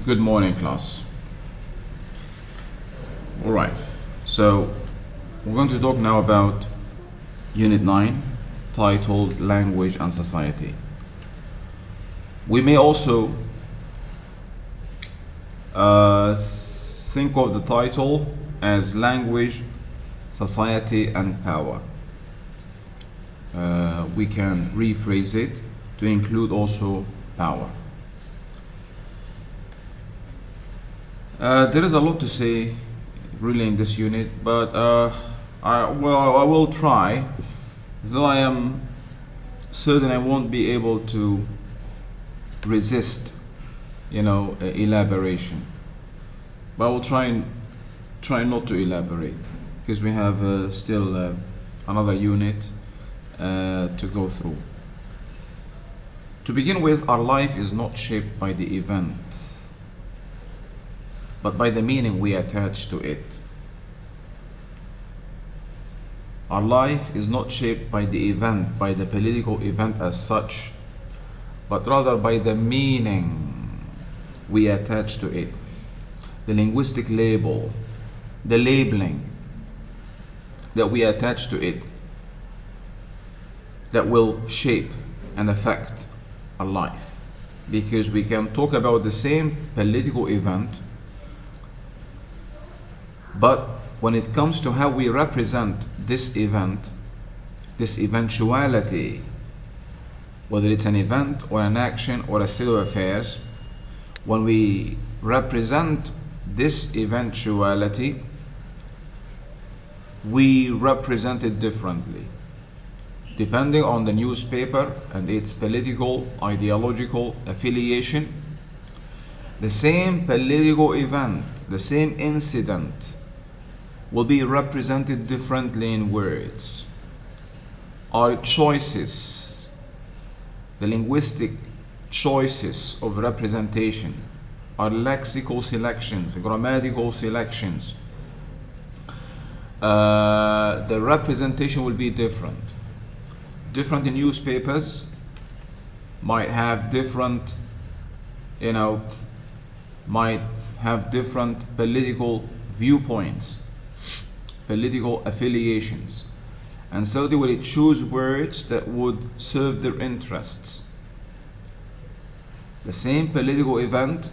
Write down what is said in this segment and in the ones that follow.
Good morning, class. All right, so we're going to talk now about Unit 9, titled Language and Society. We may also think of the title as Language, Society, and Power. We can rephrase it to include also power. There is a lot to say really in this unit, but I will try, though I am certain I won't be able to resist, elaboration. But I will try not to elaborate, because we have still another unit to go through. To begin with, our life is not shaped by the event, but by the meaning we attach to it. Our life is not shaped by the event, by the political event as such, but rather by the meaning we attach to it. The linguistic label, the labeling that we attach to it, that will shape and affect our life. Because we can talk about the same political event, but when it comes to how we represent this event, this eventuality, whether it's an event or an action or a state of affairs, when we represent this eventuality, we represent it differently, depending on the newspaper and its political, ideological affiliation. The same political event, the same incident, will be represented differently in words. Our choices, the linguistic choices of representation, our lexical selections, grammatical selections, the representation will be different. Different in newspapers might have different, might have different political viewpoints, political affiliations, and so they will choose words that would serve their interests. The same political event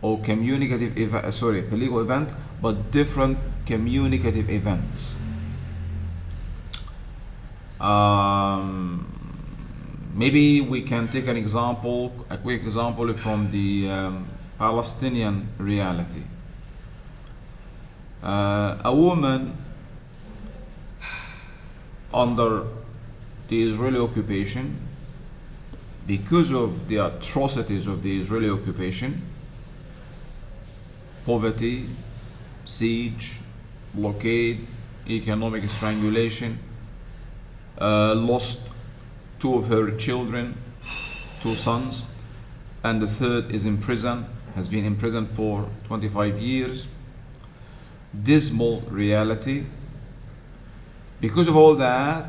or communicative event, political event, but different communicative events. Maybe we can take an example, a quick example from the Palestinian reality. A woman under the Israeli occupation, because of the atrocities of the Israeli occupation, poverty, siege, blockade, economic strangulation, lost two of her children, two sons, and the third is in prison, has been in prison for 25 years. Dismal reality. Because of all that,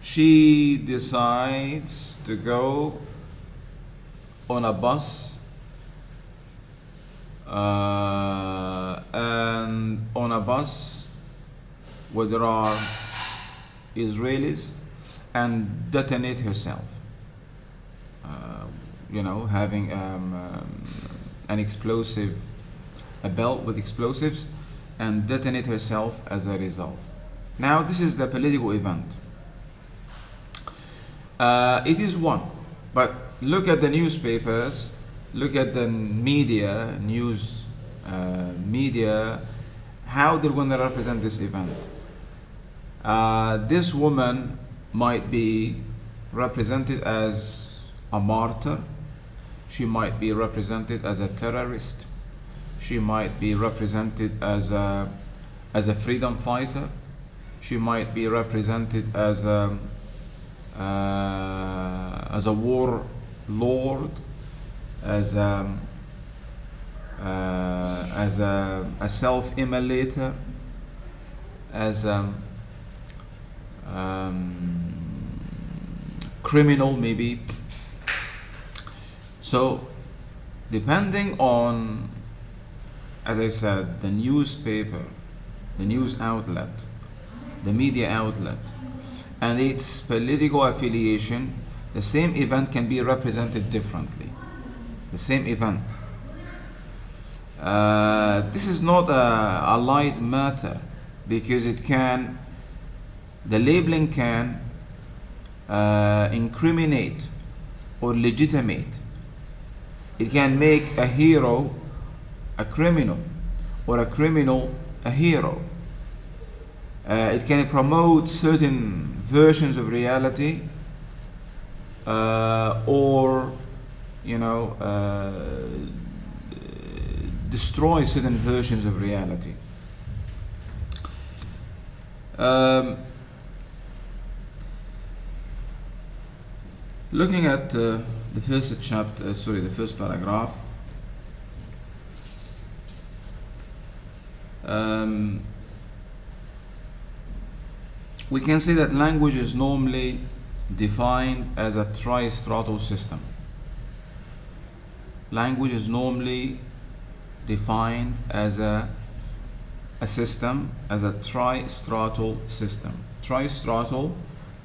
she decides to go on a bus, and on a bus where there are Israelis, and detonate herself, having an explosive, a belt with explosives, and detonate herself as a result. Now, this is the political event. It is one, but look at the newspapers, look at the media, media, how they're going to represent this event. This woman might be represented as a martyr. She might be represented as a terrorist. She might be represented as a freedom fighter. She might be represented as a warlord, as a self-immolator, as criminal maybe. So depending on, as I said, the newspaper, the news outlet, the media outlet, and its political affiliation, the same event can be represented differently. The same event. This is not a light matter, because the labeling can incriminate or legitimate. It can make a hero a criminal, or a criminal a hero. It can promote certain versions of reality, or destroy certain versions of reality. Looking at the first chapter, the first paragraph. We can say that language is normally defined as a tristratal system. Language is normally defined as a system, as a tristratal system. Tristratal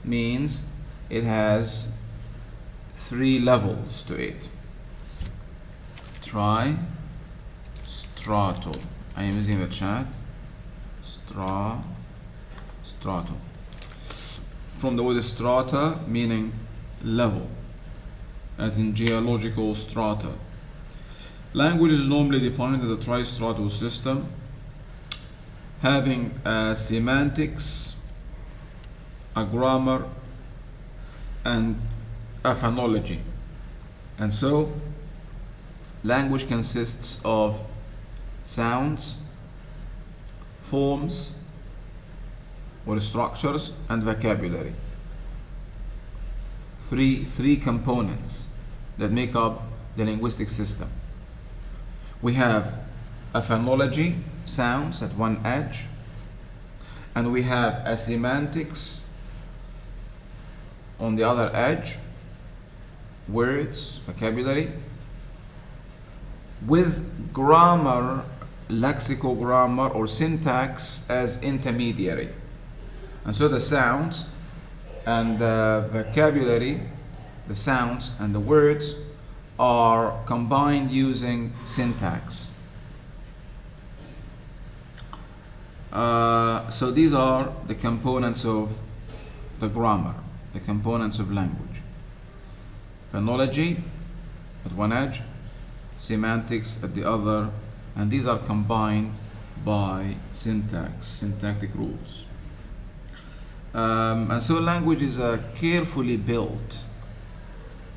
means it has 3 levels to it. Tristratal. I am using the chat. Stratal. From the word strata, meaning level, as in geological strata. Language is normally defined as a tristratal system, having a semantics, a grammar, and a phonology. And so, language consists of sounds, forms, or structures, and vocabulary. Three components that make up the linguistic system. We have a phonology, sounds at one edge, and we have a semantics on the other edge, words, vocabulary, with grammar, lexical grammar or syntax as intermediary. And so the sounds and the vocabulary, the sounds and the words are combined using syntax. So these are the components of the grammar, the components of language. Phonology at one edge, semantics at the other, and these are combined by syntax, syntactic rules. And so language is a carefully built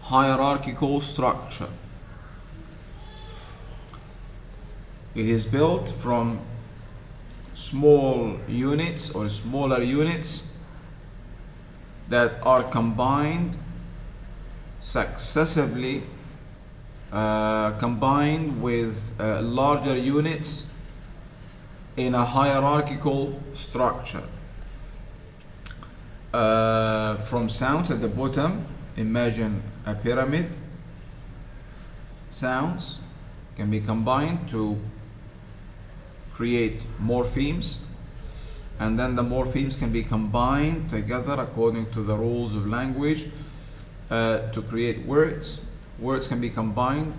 hierarchical structure. It is built from small units or smaller units that are combined successively, combined with larger units in a hierarchical structure. From sounds at the bottom, imagine a pyramid. Sounds can be combined to create morphemes, and then the morphemes can be combined together according to the rules of language to create words. Words can be combined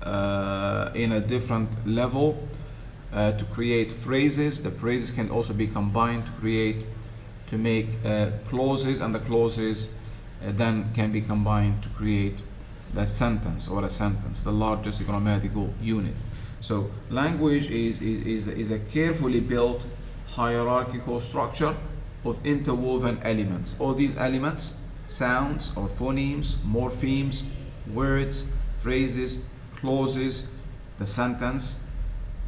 in a different level to create phrases. The phrases can also be combined to make clauses, and the clauses then can be combined to create the sentence or a sentence, the largest grammatical unit. So language is a carefully built hierarchical structure of interwoven elements. All these elements, sounds or phonemes, morphemes, words, phrases, clauses, the sentence,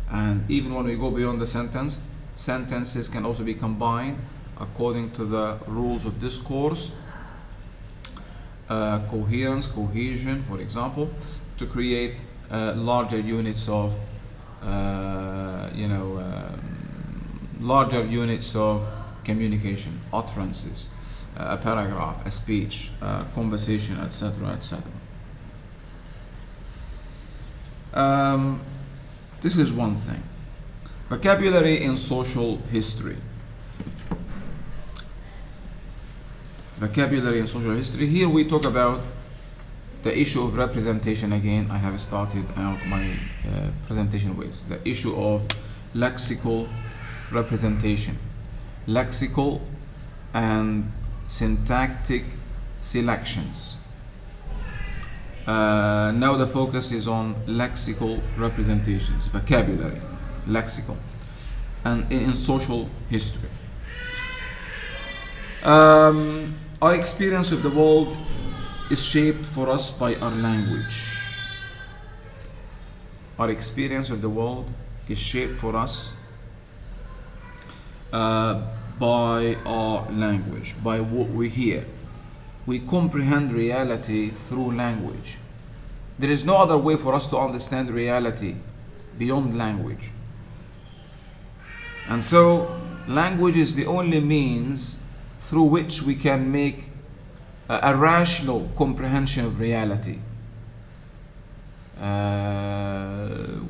and even when we go beyond the sentence, sentences can also be combined according to the rules of discourse, coherence, cohesion, for example, to create larger units of larger units of communication, utterances, a paragraph, a speech, conversation, etc., etc. Um, this is one thing. Vocabulary in social history. Vocabulary in social history. Here we talk about the issue of representation. Again, I have started out my presentation with the issue of lexical representation, lexical and syntactic selections. Now the focus is on lexical representations, vocabulary, lexical, and in social history. Our experience of the world is shaped for us by our language. Our experience of the world is shaped for us by our language, by what we hear. We comprehend reality through language. There is no other way for us to understand reality beyond language. And so, language is the only means through which we can make a rational comprehension of reality.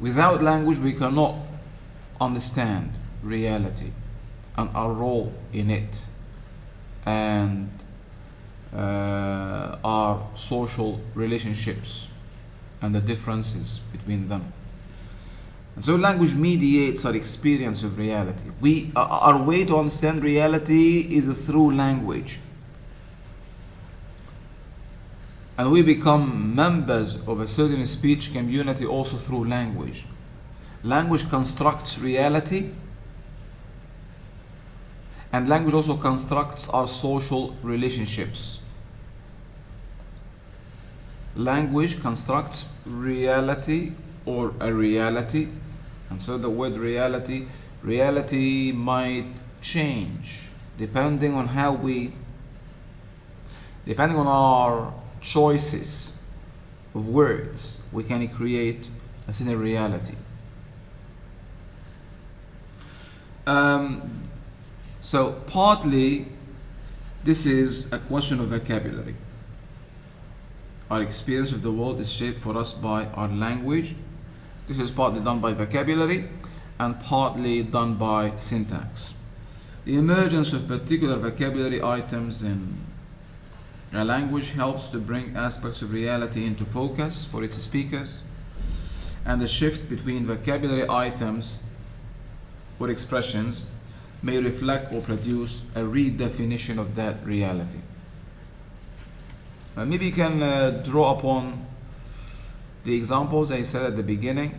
Without language, we cannot understand reality and our role in it, and our social relationships and the differences between them. And so language mediates our experience of reality. Our way to understand reality is through language. And we become members of a certain speech community also through language. Language constructs reality, and language also constructs our social relationships. Language constructs reality or a reality, and so the word reality might change depending on depending on our choices of words. We can create a certain reality. So partly this is a question of vocabulary. Our experience of the world is shaped for us by our language. This is partly done by vocabulary and partly done by syntax. The emergence of particular vocabulary items in a language helps to bring aspects of reality into focus for its speakers, and the shift between vocabulary items or expressions may reflect or produce a redefinition of that reality. Maybe you can draw upon the examples I said at the beginning,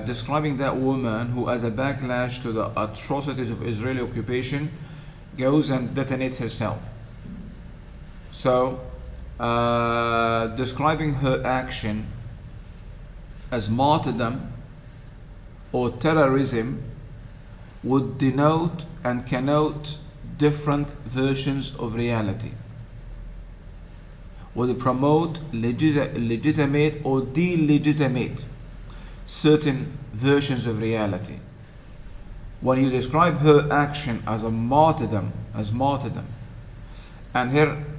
describing that woman who, as a backlash to the atrocities of Israeli occupation, goes and detonates herself. So, describing her action as martyrdom or terrorism would denote and connote different versions of reality. Would promote legitimate or delegitimate certain versions of reality. When you describe her action as a martyrdom,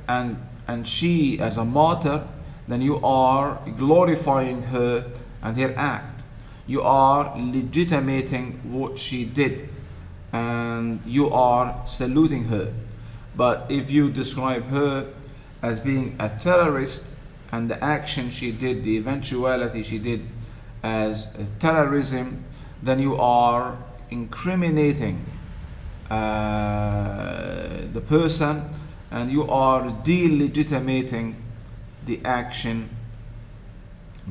and she as a martyr, then you are glorifying her and her act. You are legitimating what she did, and you are saluting her. But if you describe her as being a terrorist, and the action she did, the eventuality she did, as terrorism, then you are incriminating the person, and you are delegitimating the action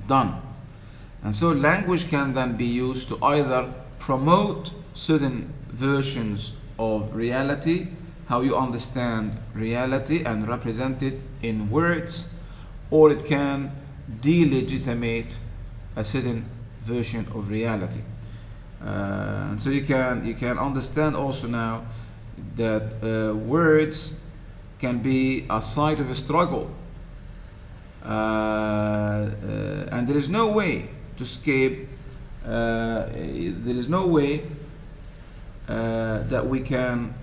done. And so language can then be used to either promote certain versions of reality, how you understand reality and represent it in words, or it can delegitimate a certain version of reality. And so you can understand also now that words can be a site of a struggle, and there is no way to escape. There is no way that we can,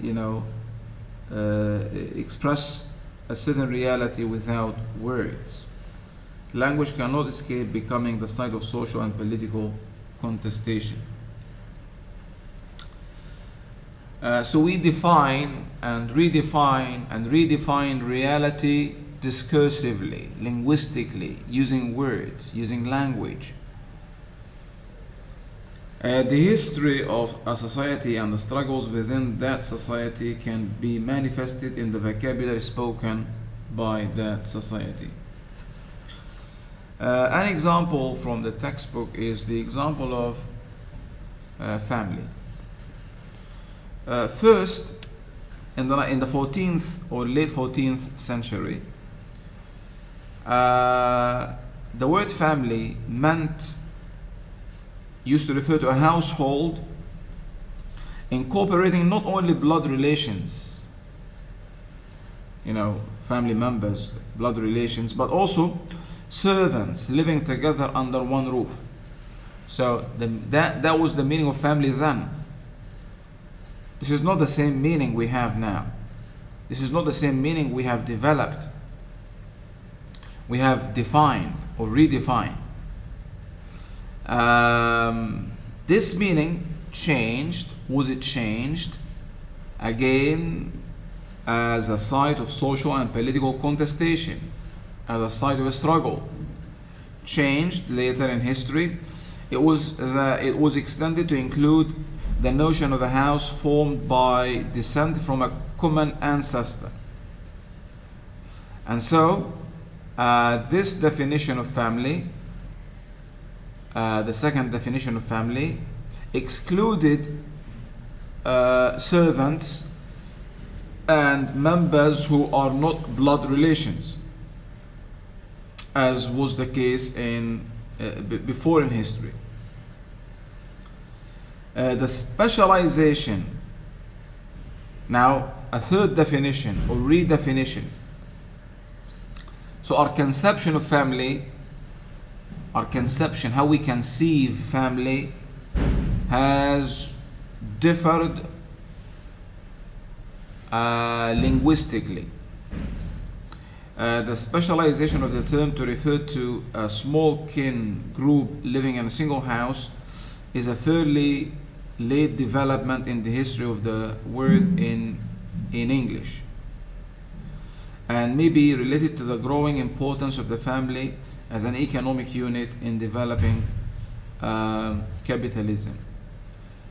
express a certain reality without words. Language cannot escape becoming the site of social and political contestation. So we define and redefine reality discursively, linguistically, using words, using language. The history of a society and the struggles within that society can be manifested in the vocabulary spoken by that society. An example from the textbook is the example of family. First, in the 14th or late 14th century, the word family used to refer to a household incorporating not only blood relations, family members, blood relations, but also servants living together under one roof. So that was the meaning of family then. This is not the same meaning we have now. This is not the same meaning we have developed. We have defined or redefined. This meaning changed. Was it changed? Again, as a site of social and political contestation, as a site of a struggle. Changed later in history. It was extended to include the notion of a house formed by descent from a common ancestor. And so, this definition of family, the second definition of family, excluded servants and members who are not blood relations, as was the case before in history. The specialization, now a third definition or redefinition. So our conception of family, how we conceive family, has differed linguistically. The specialization of the term to refer to a small kin group living in a single house is a fairly late development in the history of the word in English, and may be related to the growing importance of the family as an economic unit in developing capitalism.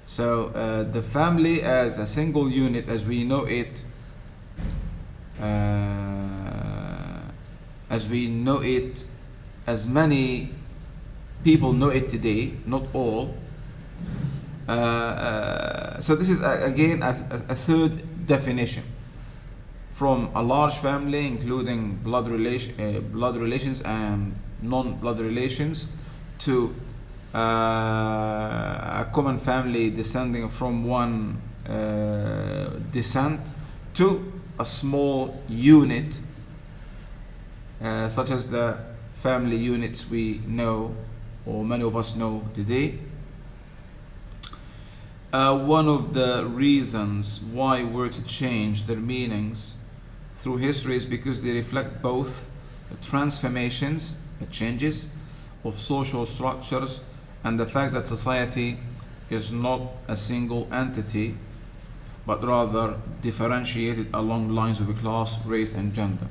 So the family as a single unit as we know it, as many people know it today, not all. So this is again a third definition, from a large family including blood relations and non-blood relations, to a common family descending from one descent, to a small unit such as the family units we know, or many of us know today. One of the reasons why words change their meanings through history is because they reflect both the transformations, the changes of social structures, and the fact that society is not a single entity, but rather differentiated along lines of class, race, and gender.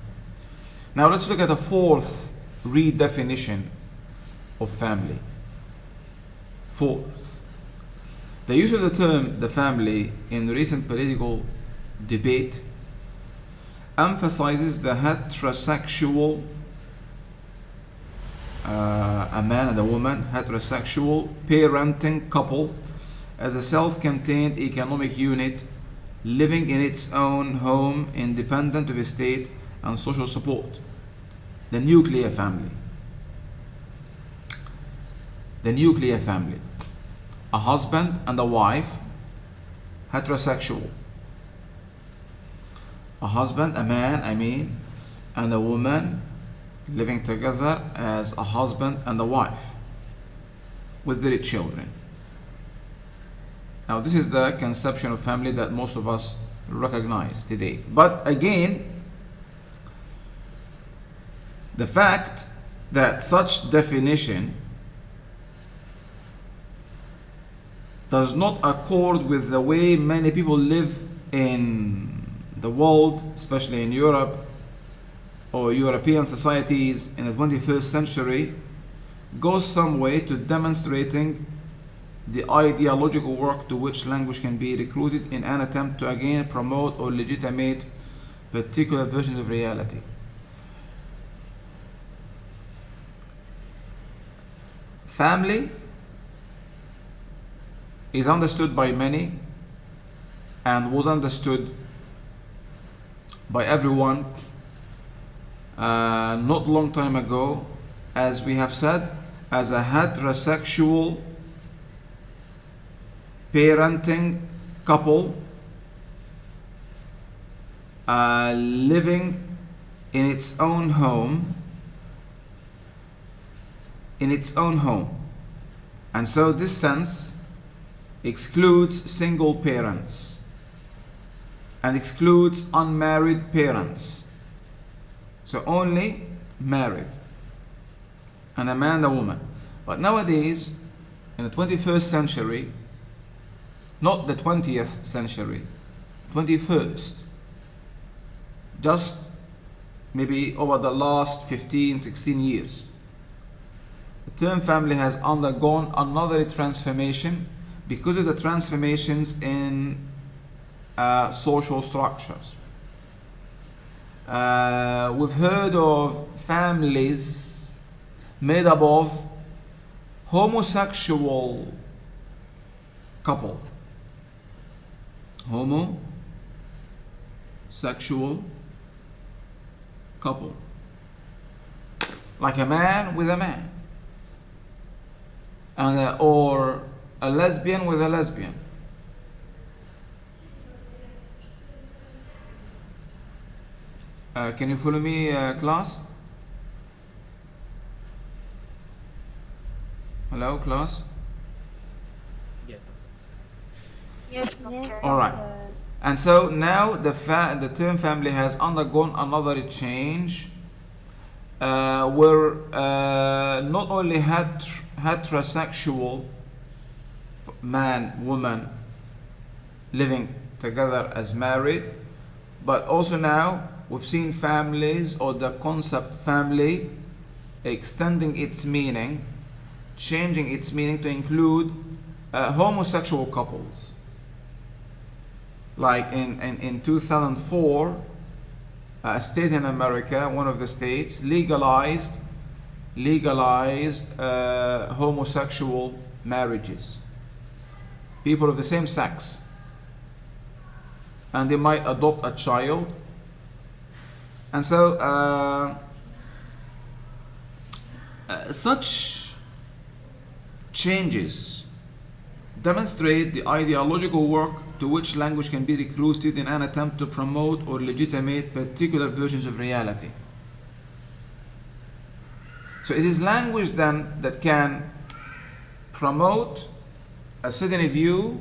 Now let's look at a fourth redefinition of family. Fourth, the use of the term the family in recent political debate emphasizes the heterosexual, a man and a woman, heterosexual parenting couple as a self-contained economic unit living in its own home independent of state and social support. The nuclear family. The nuclear family. A husband and a wife, heterosexual. A husband, a man, and a woman living together as a husband and a wife with their children. Now, this is the conception of family that most of us recognize today. But again, the fact that such definition does not accord with the way many people live in the world, especially in Europe or European societies in the 21st century, goes some way to demonstrating the ideological work to which language can be recruited in an attempt to again promote or legitimate particular versions of reality. Family is understood by many and was understood by everyone not long time ago, as we have said, as a heterosexual parenting couple living in its own home, and so this sense excludes single parents and excludes unmarried parents. So only married, and a man and a woman. But nowadays, in the 21st century, not the 20th century, 21st, just maybe over the last 15, 16 years, the term family has undergone another transformation because of the transformations in social structures. We've heard of families made up of homosexual couple, like a man with a man, and or a lesbian with a lesbian. Can you follow me, class? Hello, class? Yes. Yes, doctor. All right. And so now the term family has undergone another change, where not only heterosexual man, woman living together as married, but also now we've seen families, or the concept family, extending its meaning, changing its meaning to include homosexual couples. Like in 2004, a state in America, one of the states, legalized homosexual marriages. People of the same sex, and they might adopt a child. And so such changes demonstrate the ideological work to which language can be recruited in an attempt to promote or legitimate particular versions of reality. So it is language then that can promote a certain view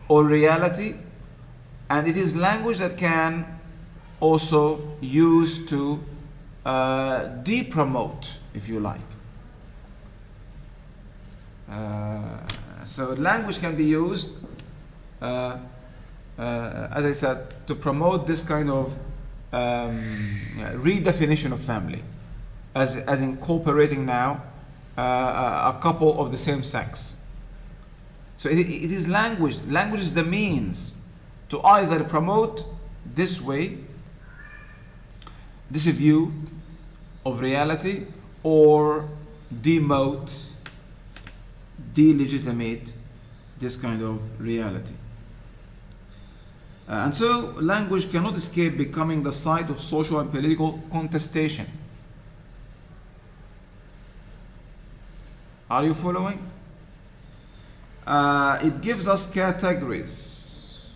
or reality, and it is language that can also use to de-promote, if you like. So language can be used, as I said, to promote this kind of redefinition of family, as incorporating now a couple of the same sex. So it is language. Language is the means to either promote this way, this view of reality, or demote, delegitimate this kind of reality. And so language cannot escape becoming the site of social and political contestation. Are you following? It gives us categories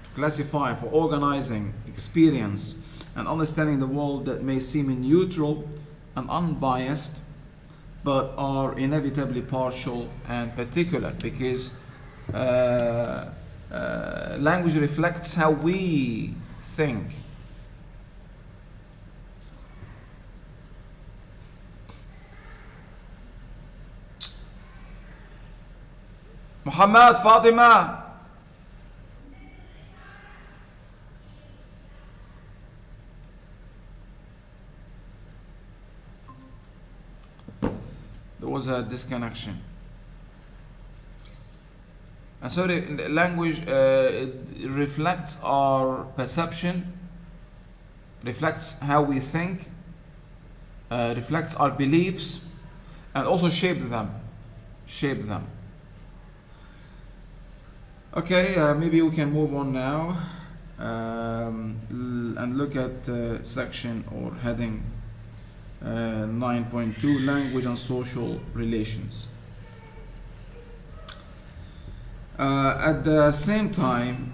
to classify for organizing experience and understanding the world that may seem neutral and unbiased, but are inevitably partial and particular, because language reflects how we think. Muhammad, Fatima. There was a disconnection. And so language it reflects our perception, reflects how we think, reflects our beliefs, and also shape them. Shape them. Okay, maybe we can move on now and look at section or heading 9.2, language and social relations. At the same time,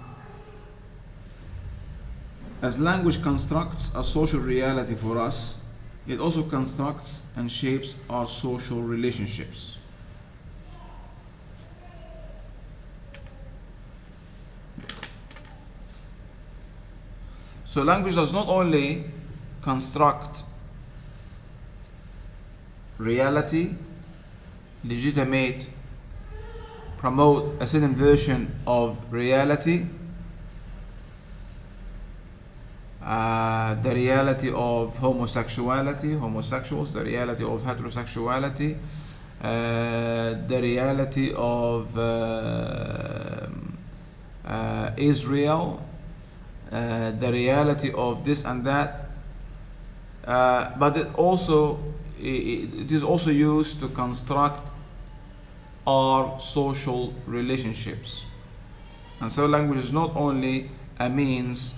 as language constructs a social reality for us, it also constructs and shapes our social relationships. So language does not only construct reality, legitimate, promote a certain version of reality, the reality of homosexuals, the reality of heterosexuality, the reality of Israel, the reality of this and that, but it is also used to construct our social relationships. And so language is not only a means,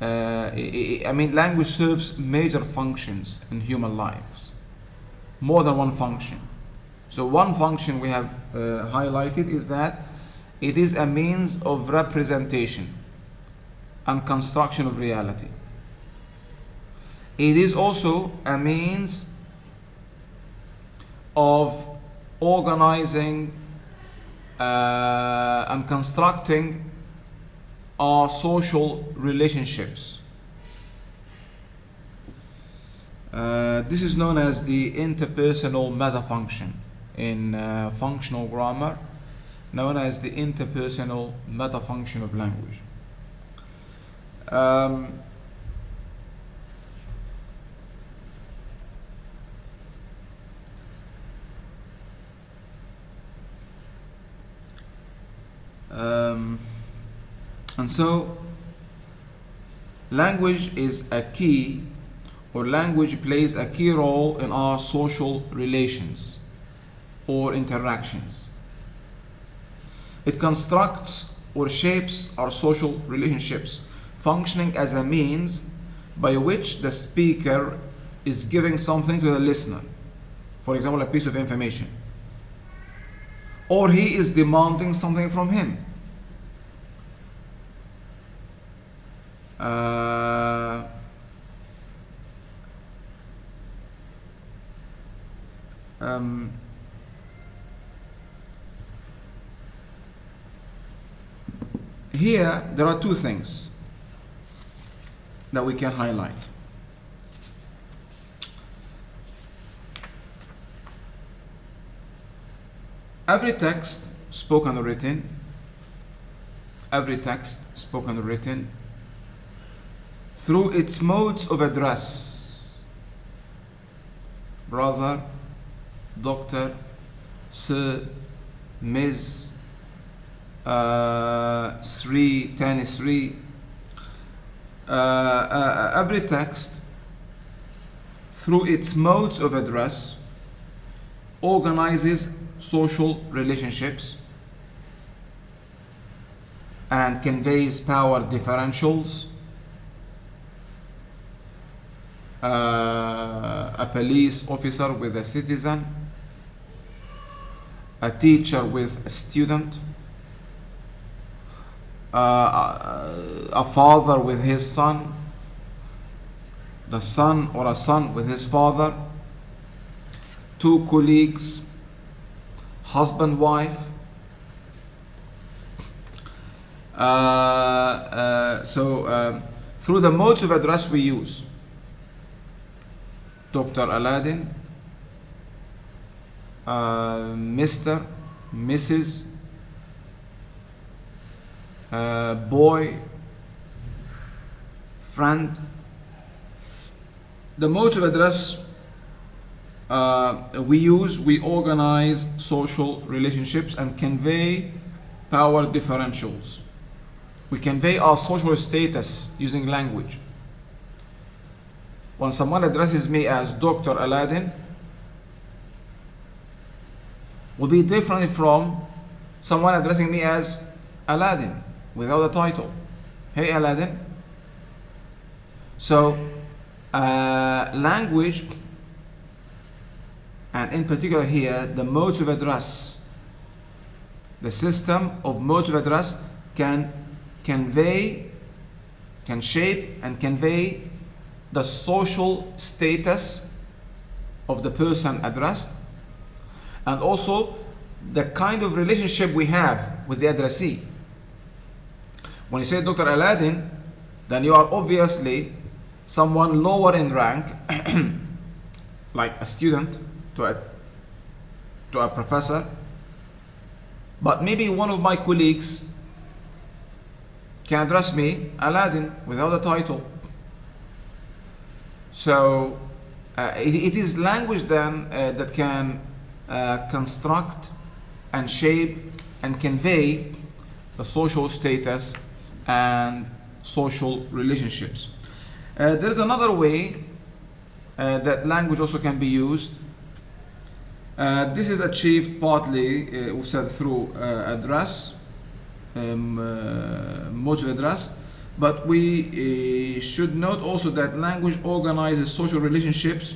language serves major functions in human lives, more than one function. So one function we have highlighted is that it is a means of representation and construction of reality. It is also a means of organizing and constructing our social relationships. This is known as the interpersonal metafunction in functional grammar, known as the interpersonal metafunction of language. And so language is a key, or language plays a key role in our social relations or interactions. It constructs or shapes our social relationships, functioning as a means by which the speaker is giving something to the listener, for example, a piece of information, or he is demanding something from him. Here there are two things that we can highlight. Every text spoken or written, through its modes of address, brother, doctor, sir, Ms, Sri, Tanisri, every text through its modes of address organizes social relationships and conveys power differentials. A police officer with a citizen, a teacher with a student, a father with his son, the son or a son with his father, two colleagues, husband, wife. Through the modes of address we use, Dr. Aladdin, Mr., Mrs., boy, friend. The modes of address we organize social relationships and convey power differentials. We convey our social status using language. When someone addresses me as Dr. Aladdin, will be different from someone addressing me as Aladdin without a title. Hey Aladdin. So language, and in particular here the modes of address, the system of modes of address can shape and convey the social status of the person addressed, and also the kind of relationship we have with the addressee. When you say Dr. Aladdin, then you are obviously someone lower in rank, like a student to a professor, but maybe one of my colleagues can address me Aladdin without a title. So it is language then that can construct and shape and convey the social status and social relationships. There is another way that language also can be used. This is achieved partly, we said, through address, modes of address, but we should note also that language organizes social relationships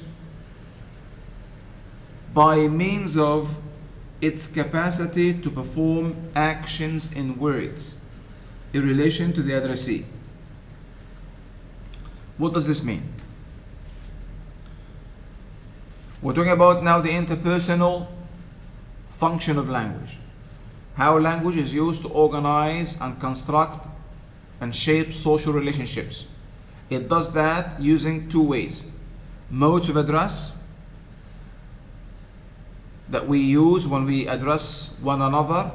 by means of its capacity to perform actions in words in relation to the addressee. What does this mean? We're talking about now the interpersonal function of language. How language is used to organize and construct and shape social relationships. It does that using two ways. Modes of address that we use when we address one another,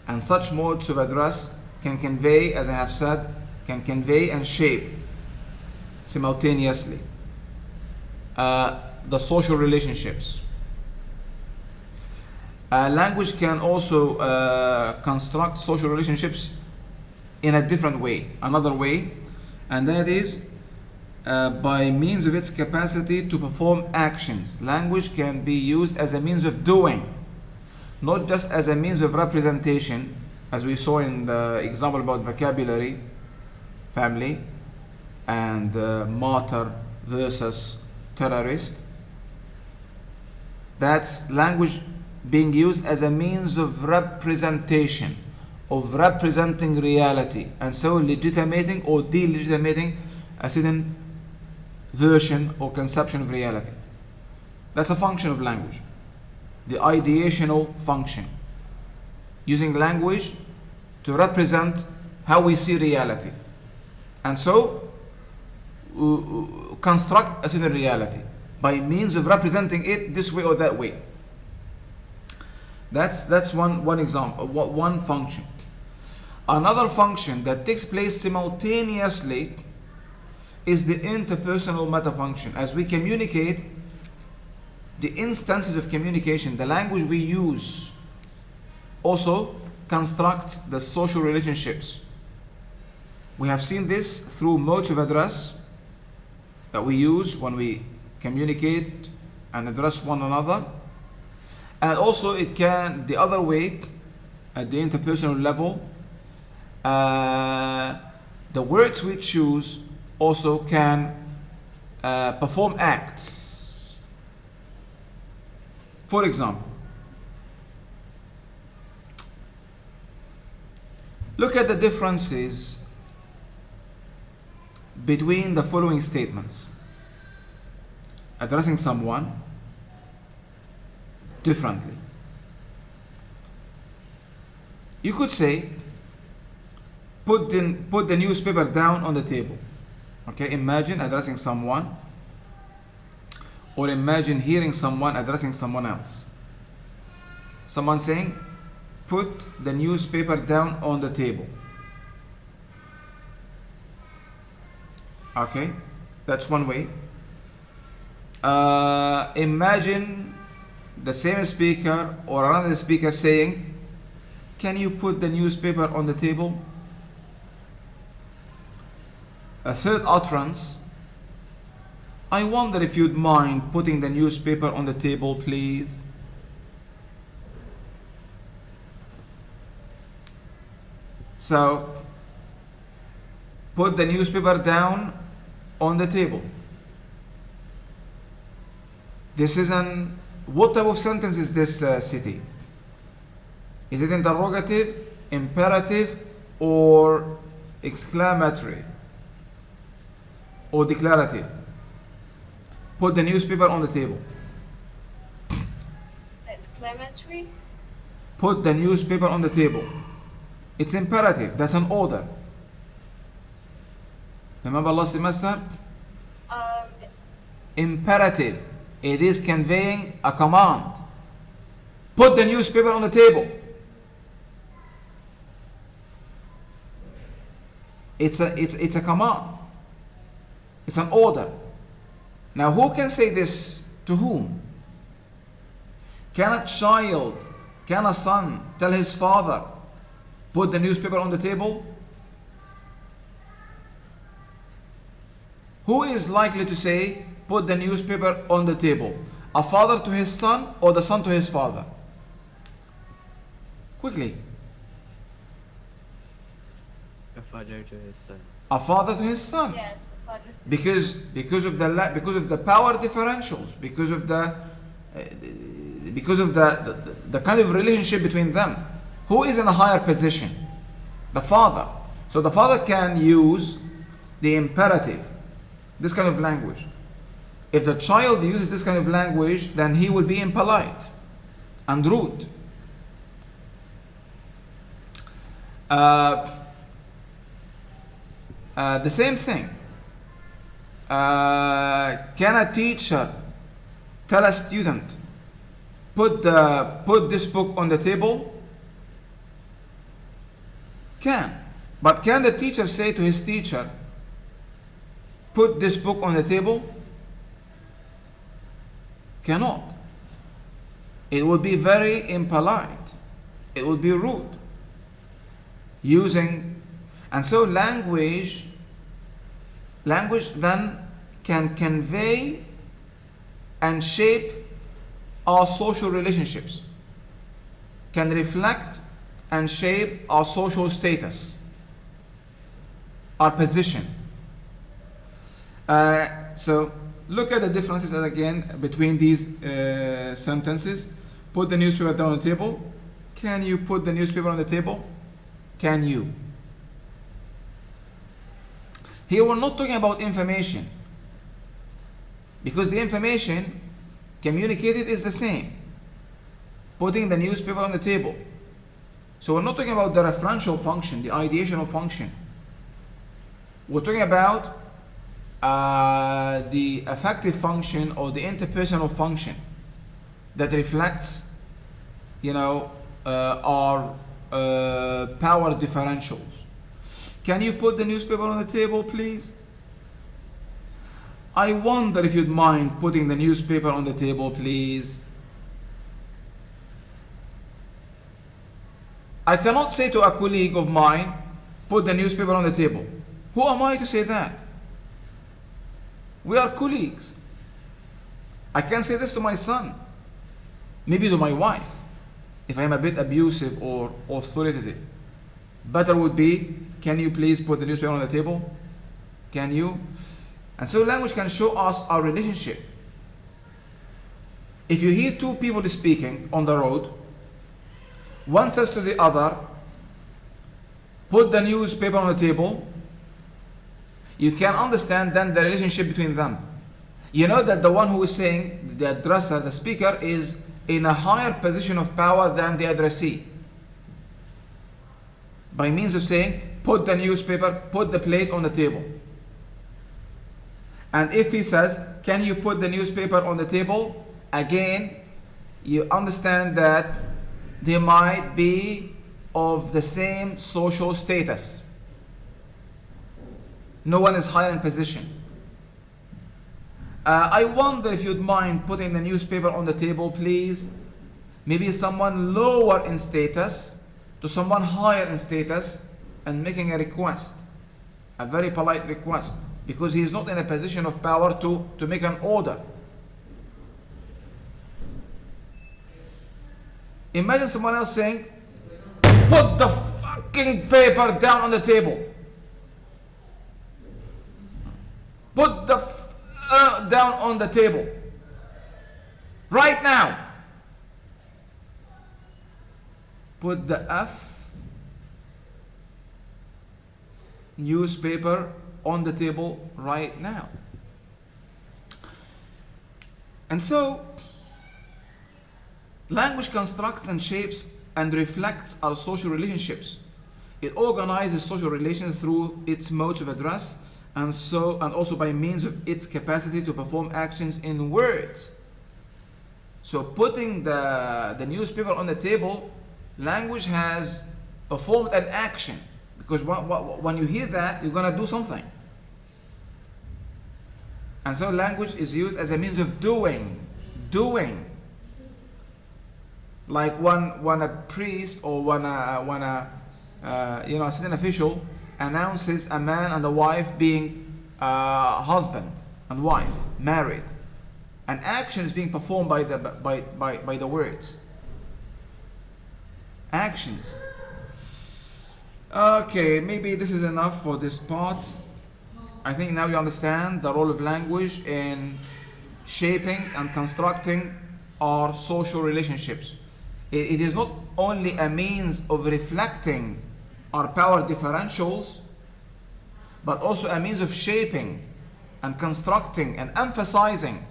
and such modes of address can convey, as I have said, can convey and shape simultaneously the social relationships. Language can also construct social relationships in a different way, another way, and that is by means of its capacity to perform actions. Language can be used as a means of doing, not just as a means of representation, as we saw in the example about vocabulary, family, and martyr versus terrorist. That's language being used as a means of representation, of representing reality, and so legitimating or delegitimating a certain version or conception of reality. That's a function of language, the ideational function, using language to represent how we see reality, and so construct a certain reality by means of representing it this way or that way. That's one example, one function. Another function that takes place simultaneously is the interpersonal metafunction. As we communicate, the instances of communication, the language we use, also constructs the social relationships. We have seen this through modes of address that we use when we communicate and address one another. And also it can, the other way, at the interpersonal level, the words we choose also can perform acts. For example, look at the differences between the following statements. Addressing someone differently. You could say, put the newspaper down on the table. Okay, imagine addressing someone, or imagine hearing someone addressing someone else. Someone saying, put the newspaper down on the table. Okay, that's one way. Imagine the same speaker or another speaker saying, can you put the newspaper on the table? A third utterance, I wonder if you'd mind putting the newspaper on the table, please. So, put the newspaper down on the table. This is what type of sentence is this, City? Is it interrogative, imperative, or exclamatory? Or declarative? Put the newspaper on the table. Exclamatory. Put the newspaper on the table. It's imperative. That's an order. Remember last semester? Imperative. It is conveying a command. Put the newspaper on the table. It's a command. It's an order. Now, who can say this to whom? Can a child, can a son tell his father, put the newspaper on the table? Who is likely to say, put the newspaper on the table? A father to his son or the son to his father? Quickly. A father to his son. A father to his son. Yes. Because of the power differentials, because of the kind of relationship between them. Who is in a higher position? The father. So the father can use the imperative, this kind of language. If the child uses this kind of language, then he will be impolite and rude. The same thing. Can a teacher tell a student, put this book on the table? Can. But can the teacher say to his teacher, put this book on the table? Cannot. It would be very impolite. It would be rude. And so language then can convey and shape our social relationships, can reflect and shape our social status, our position. So look at the differences again between these sentences. Put the newspaper down on the table. Can you put the newspaper on the table? Can you? Here we're not talking about information, because the information communicated is the same. Putting the newspaper on the table. So we're not talking about the referential function, the ideational function. We're talking about the affective function or the interpersonal function that reflects, our power differentials. Can you put the newspaper on the table, please? I wonder if you'd mind putting the newspaper on the table, please. I cannot say to a colleague of mine, put the newspaper on the table. Who am I to say that? We are colleagues. I can say this to my son, maybe to my wife, if I am a bit abusive or authoritative. Better would be, can you please put the newspaper on the table? Can you? And so language can show us our relationship. If you hear two people speaking on the road, one says to the other, put the newspaper on the table, you can understand then the relationship between them. You know that the one who is saying, the addresser, the speaker, is in a higher position of power than the addressee. By means of saying, put the newspaper, put the plate on the table. And if he says, can you put the newspaper on the table? Again, you understand that they might be of the same social status. No one is higher in position. I wonder if you'd mind putting the newspaper on the table, please. Maybe someone lower in status to someone higher in status and making a request, a very polite request, because he is not in a position of power to make an order. Imagine someone else saying, put the fucking paper down on the table. Put the down on the table. Right now. Put the newspaper on the table right now. And so, language constructs and shapes and reflects our social relationships. It organizes social relations through its modes of address and also by means of its capacity to perform actions in words. So putting the newspaper on the table, language has performed an action, because when you hear that, you're going to do something. And so language is used as a means of doing. Like when a priest or when a certain official announces a man and a wife being husband and wife, married. An action is being performed by the words. Actions. Okay, maybe this is enough for this part. I think now you understand the role of language in shaping and constructing our social relationships. It is not only a means of reflecting our power differentials, but also a means of shaping and constructing and emphasizing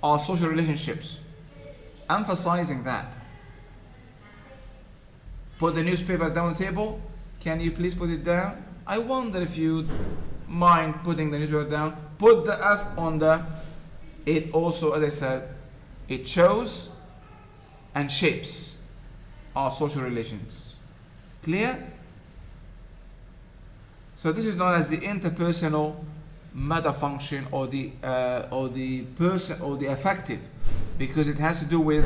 our social relationships. Emphasizing that. Put the newspaper down on the table. Can you please put it down? I wonder if you mind putting the newspaper down. Put the F on the. It also, as I said, it shows and shapes our social relations. Clear? So this is known as the interpersonal meta function, or the affective, because it has to do with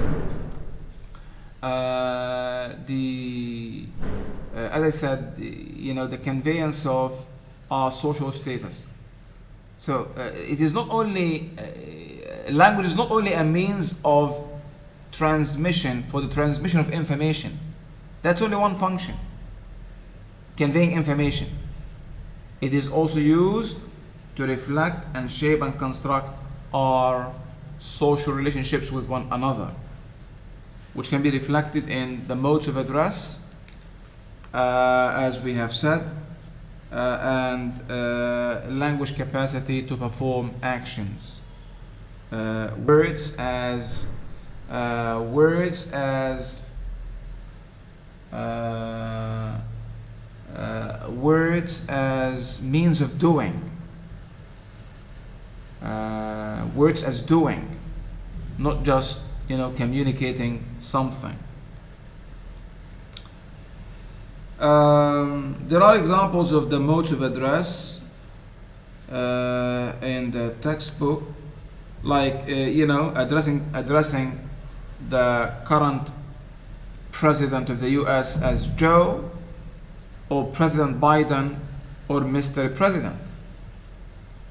as I said, the conveyance of our social status. So it is not only language is not only a means of transmission, for the transmission of information. That's only one function, conveying information. It is also used to reflect and shape and construct our social relationships with one another, which can be reflected in the modes of address, as we have said, and language capacity to perform actions. Words as means of doing. Words as doing, not just communicating something. There are examples of the modes of address in the textbook, like addressing the current president of the US as Joe, or President Biden, or Mr. President.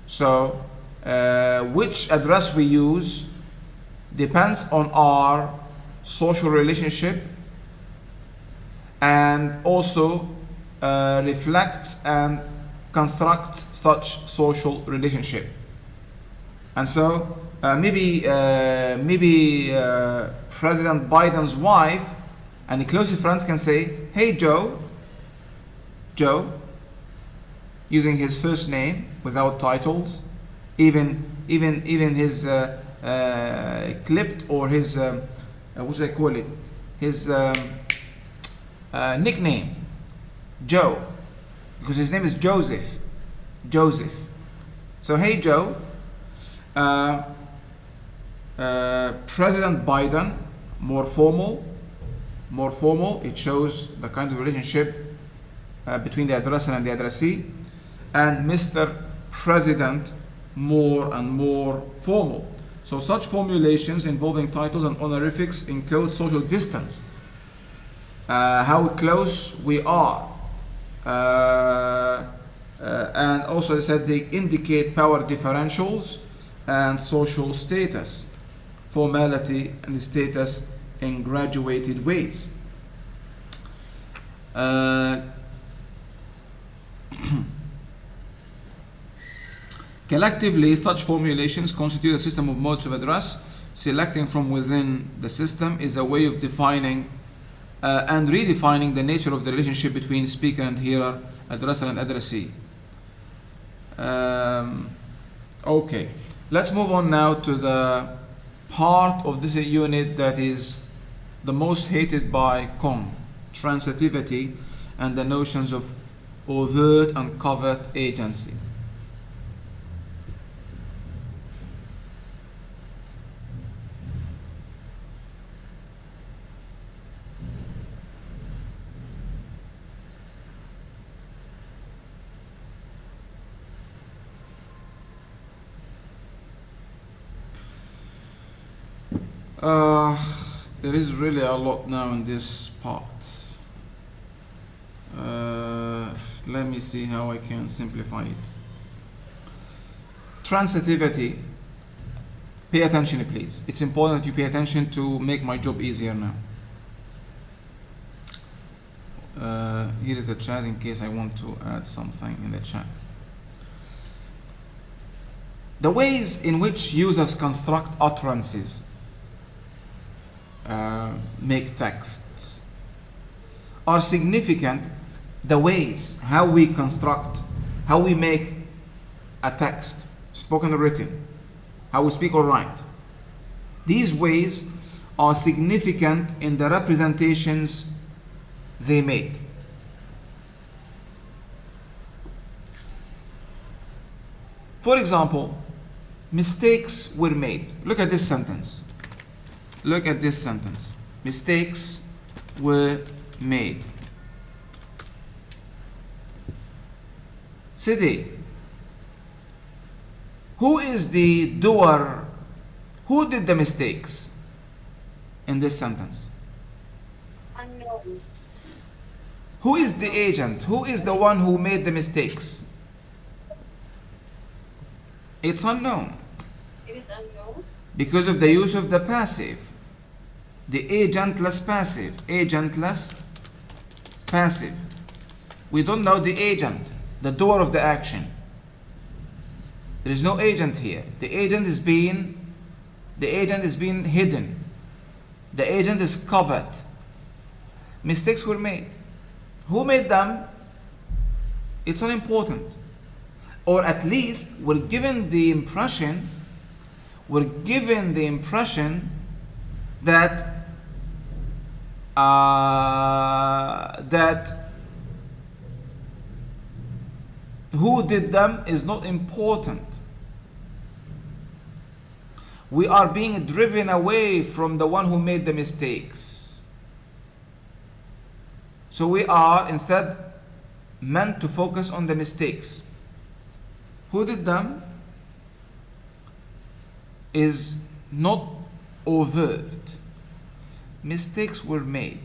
So which address we use depends on our social relationship, and also reflects and constructs such social relationship. And so maybe President Biden's wife and the closest friends can say, "Hey Joe," using his first name without titles, even his clipped, or his what should I call it, his nickname, Joe, because his name is Joseph. So, "Hey Joe, President Biden," more formal. It shows the kind of relationship between the addressee and the addressee. and Mr. President more and more formal. So such formulations involving titles and honorifics encode social distance, how close we are, and also they said they indicate power differentials and social status, formality and status in graduated ways. Collectively, such formulations constitute a system of modes of address. Selecting from within the system is a way of defining and redefining the nature of the relationship between speaker and hearer, addresser and addressee. Okay, let's move on now to the part of this unit that is the most hated by Kong, transitivity and the notions of overt and covert agency. There is really a lot now in this part. Let me see how I can simplify it. Transitivity. Pay attention, please. It's important that you pay attention to make my job easier now. Here is the chat in case I want to add something in the chat. The ways in which users construct utterances make texts are significant. The ways how we construct, how we make a text, spoken or written, how we speak or write, these ways are significant in the representations they make. For example, mistakes were made. Look at this sentence. Look at this sentence. Mistakes were made. City. Who is the doer? Who did the mistakes in this sentence? Unknown. Who is the agent? Who is the one who made the mistakes? It's unknown. It is unknown. Because of the use of the passive. The agentless passive. Agentless passive. We don't know the agent, the doer of the action. There is no agent here. The agent is being hidden. The agent is covered. Mistakes were made. Who made them? It's unimportant. Or at least we're given the impression that who did them is not important. We are being driven away from the one who made the mistakes. So we are instead meant to focus on the mistakes. Who did them is not overt. Mistakes were made.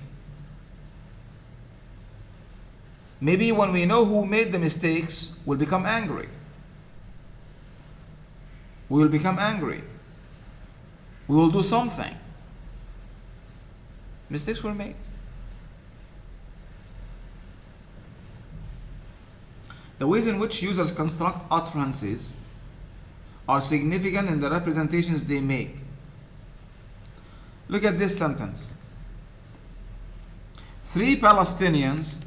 Maybe when we know who made the mistakes, we'll become angry. We will become angry. We will do something. Mistakes were made. The ways in which users construct utterances are significant in the representations they make. Look at this sentence. Three Palestinians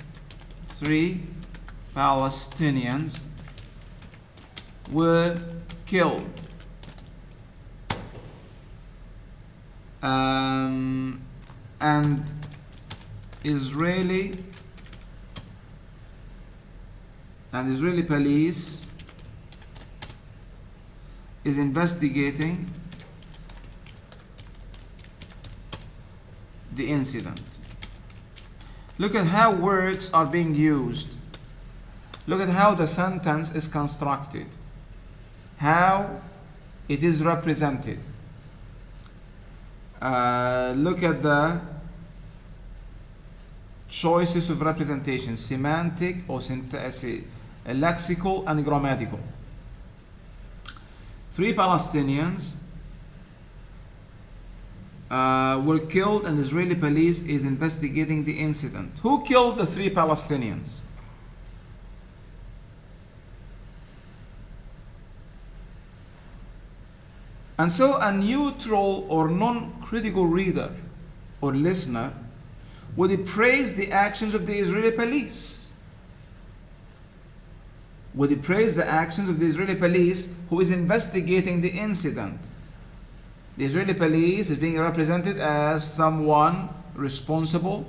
were killed. And Israeli police is investigating the incident. Look at how words are being used. Look at how the sentence is constructed, how it is represented. Look at the choices of representation, semantic or lexical and grammatical. 3 Palestinians were killed and Israeli police is investigating the incident. Who killed the 3 Palestinians? And so a neutral or non-critical reader or listener would praise the actions of the Israeli police. Would praise the actions of the Israeli police who is investigating the incident. The Israeli police is being represented as someone responsible,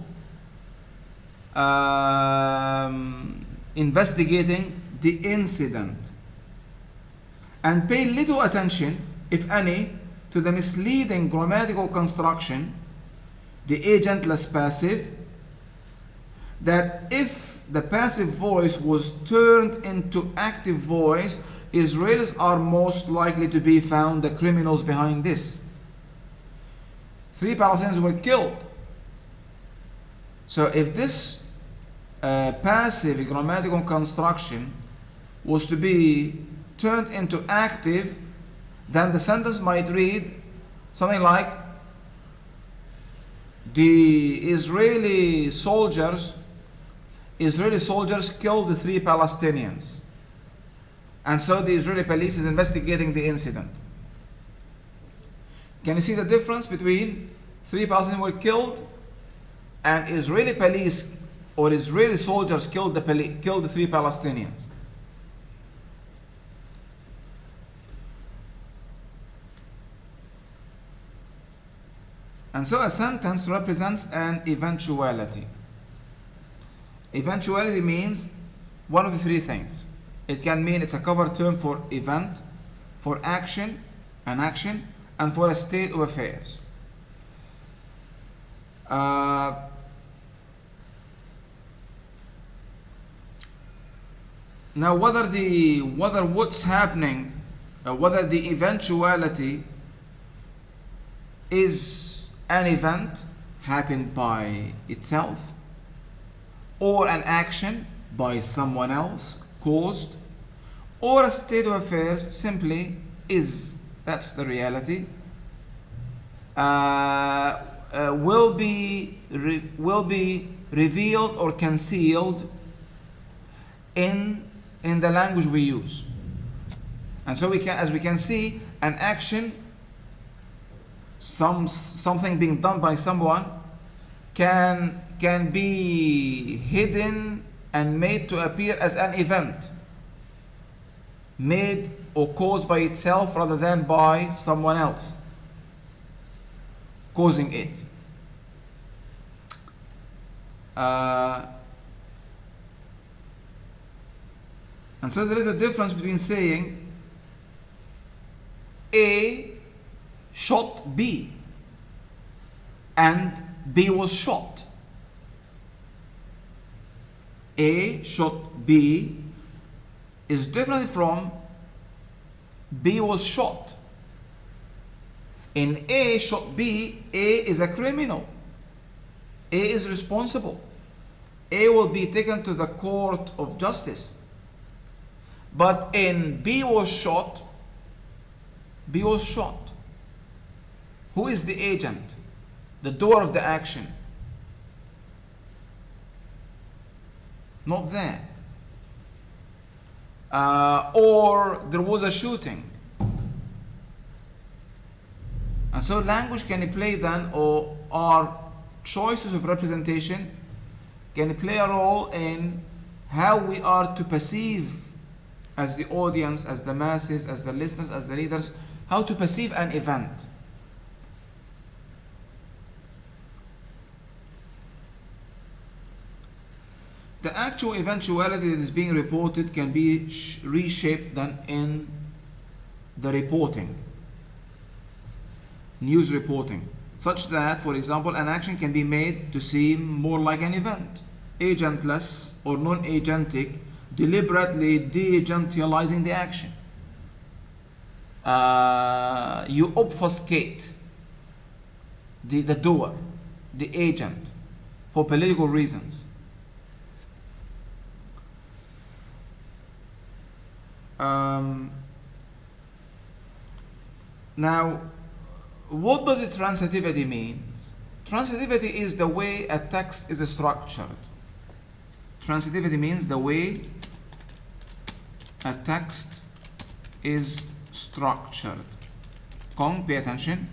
investigating the incident, and pay little attention, if any, to the misleading grammatical construction, the agentless passive, that if the passive voice was turned into active voice, Israelis are most likely to be found the criminals behind this. 3 Palestinians were killed. So if this passive grammatical construction was to be turned into active, then the sentence might read something like, the Israeli soldiers killed the 3 Palestinians. And so the Israeli police is investigating the incident. Can you see the difference between 3 Palestinians were killed and Israeli police or Israeli soldiers killed the 3 Palestinians? And so a sentence represents an eventuality. Eventuality means one of the 3 things. It can mean it's a cover term for event, for action, an action, and for a state of affairs. Now, whether what's happening, whether the eventuality is an event happened by itself, or an action by someone else caused, or a state of affairs simply is, that's the reality, will be revealed or concealed in the language we use. And so as we can see, an action, something being done by someone can be hidden and made to appear as an event, made or caused by itself rather than by someone else causing it. And so there is a difference between saying A shot B and B was shot. A shot B is different from B was shot. In A shot B, A is a criminal. A is responsible. A will be taken to the court of justice. But in B was shot, B was shot. Who is the agent? The doer of the action? Not there. Or there was a shooting. And so language can play then, or our choices of representation can play a role in how we are to perceive, as the audience, as the masses, as the listeners, as the readers, how to perceive an event. The actual eventuality that is being reported can be reshaped then in the reporting, news reporting, such that, for example, an action can be made to seem more like an event, agentless or non-agentic, deliberately de-agentializing the action. You obfuscate the doer, the agent, for political reasons. Now, what does transitivity mean? Transitivity is the way a text is structured. Transitivity means the way a text is structured. Kong, pay attention.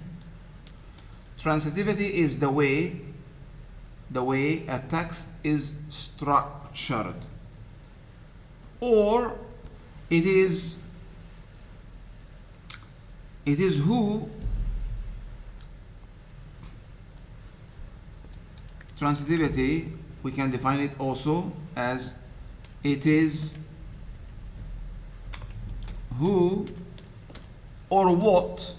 Transitivity is the way a text is structured, or it is who. Transitivity, we can define it also as it is who or what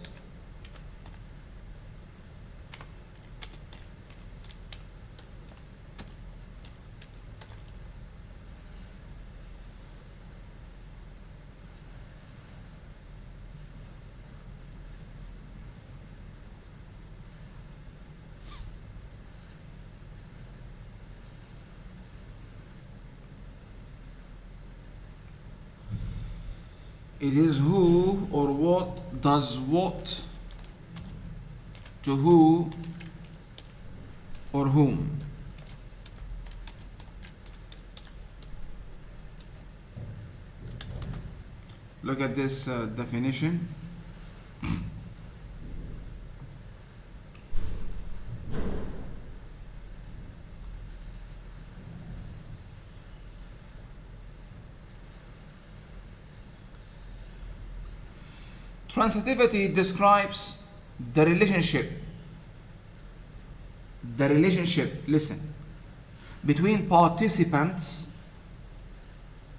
it is who or what does what to who or whom. Look at this definition. Transitivity describes the relationship, listen, between participants,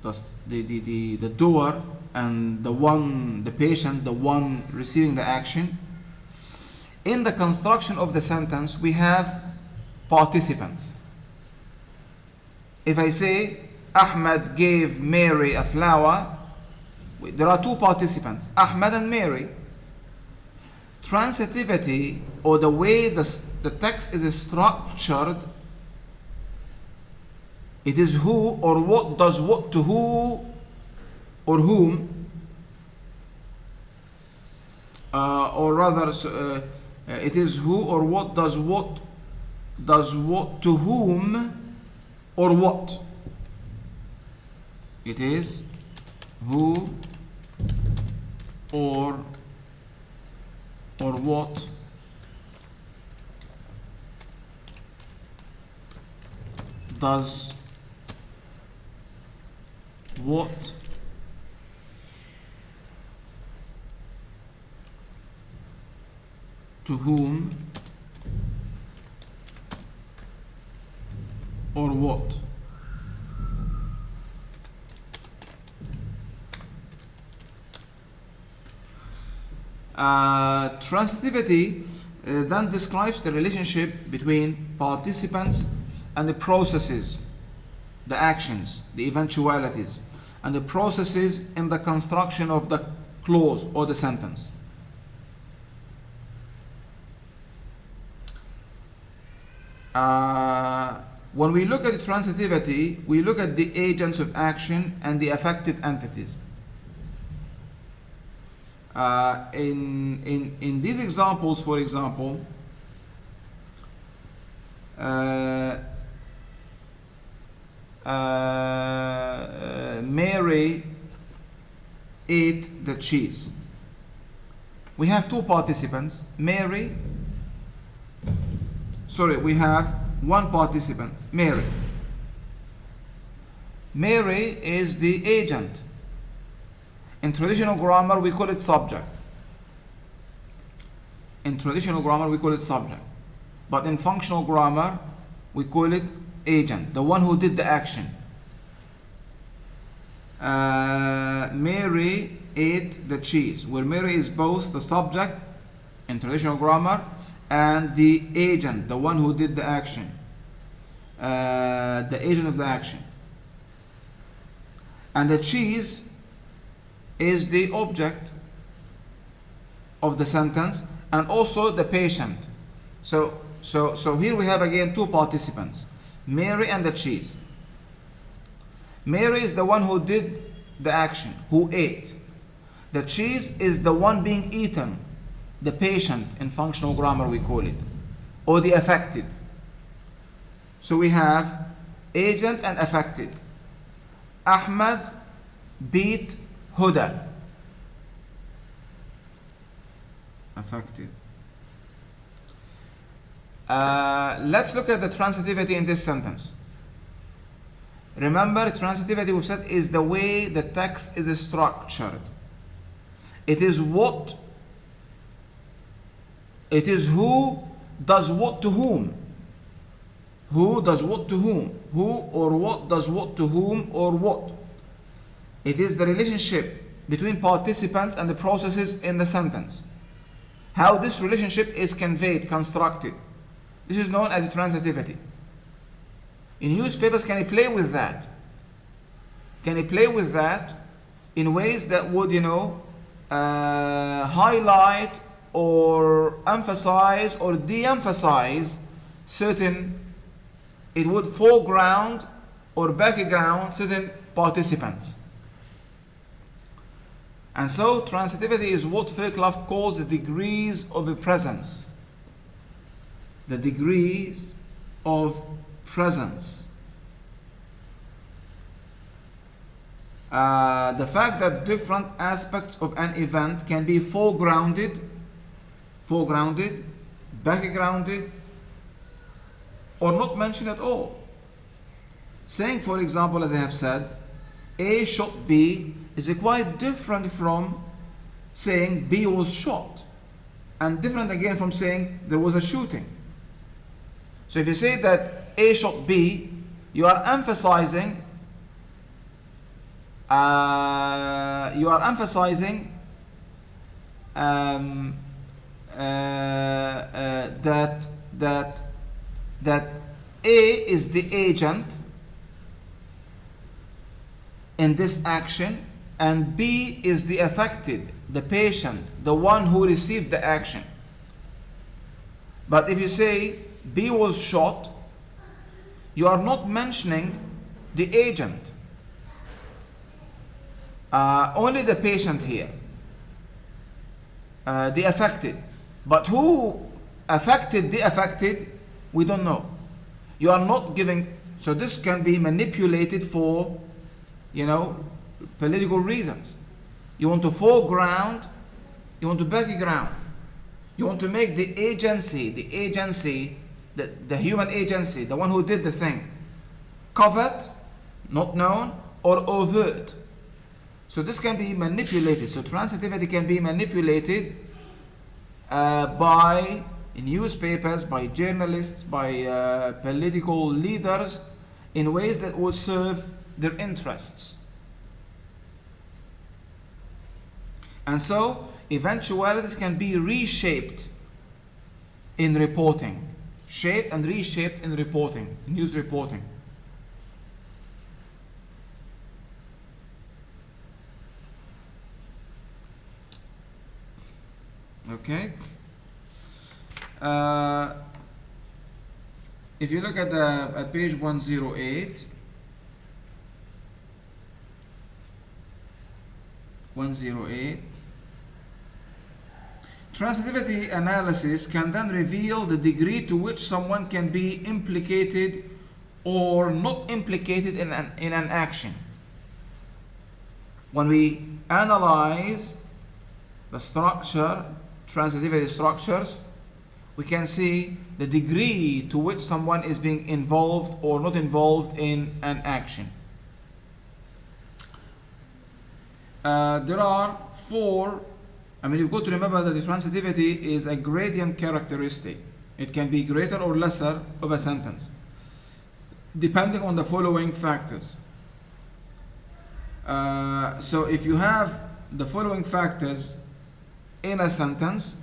the doer, and the patient, the one receiving the action. In the construction of the sentence, we have participants. If I say, Ahmed gave Mary a flower, there are two participants, Ahmed and Mary. Transitivity, or the way the text is structured, it is who or what does what to who or whom, or rather, it is who or what does what to whom or what. It is who or what does what to whom or what. Transitivity then describes the relationship between participants and the processes, the actions, the eventualities, and the processes in the construction of the clause or the sentence. When we look at the transitivity, we look at the agents of action and the affected entities. In these examples, for example, Mary ate the cheese. We have two participants, Mary. Sorry, we have one participant, Mary. Mary is the agent. In traditional grammar, we call it subject. But in functional grammar, we call it agent, the one who did the action. Mary ate the cheese, where Mary is both the subject in traditional grammar and the agent, the one who did the action, the agent of the action. and the cheese is the object of the sentence and also the patient. So here we have again two participants, Mary and the cheese. Mary is the one who did the action, who ate. The cheese is the one being eaten, the patient in functional grammar we call it, or the affected. So we have agent and affected. Ahmad beat Huda. Affected. Let's look at the transitivity in this sentence. Remember, transitivity we said is the way the text is structured. It is what, it is who does what to whom. Who does what to whom. Who or what does what to whom or what. It is the relationship between participants and the processes in the sentence. How this relationship is conveyed, constructed. This is known as transitivity. In newspapers, can you play with that? Can you play with that in ways that would, highlight or emphasize or de-emphasize certain, it would foreground or background certain participants. And so transitivity is what Fairclough calls the degrees of a presence. The degrees of presence. The fact that different aspects of an event can be foregrounded, backgrounded, or not mentioned at all. Saying, for example, as I have said, A shot B is quite different from saying B was shot, and different again from saying there was a shooting. So if you say that A shot B, you are emphasizing that A is the agent in this action and B is the affected, the patient, the one who received the action. But if you say B was shot, you are not mentioning the agent, only the patient here, the affected. But who affected the affected, we don't know. You are not giving, so this can be manipulated for, political reasons. You want to foreground, you want to background, you want to make the agency, the human agency, the one who did the thing, covert, not known, or overt. So this can be manipulated. So transitivity can be manipulated by newspapers, by journalists, by political leaders in ways that will serve their interests. And so eventualities can be reshaped in reporting, shaped and reshaped in reporting, news reporting. Okay. If you look at page 108, transitivity analysis can then reveal the degree to which someone can be implicated or not implicated in an action. When we analyze the structure, transitivity structures, we can see the degree to which someone is being involved or not involved in an action. There are four, you've got to remember that the transitivity is a gradient characteristic. It can be greater or lesser of a sentence, depending on the following factors. So if you have the following factors in a sentence,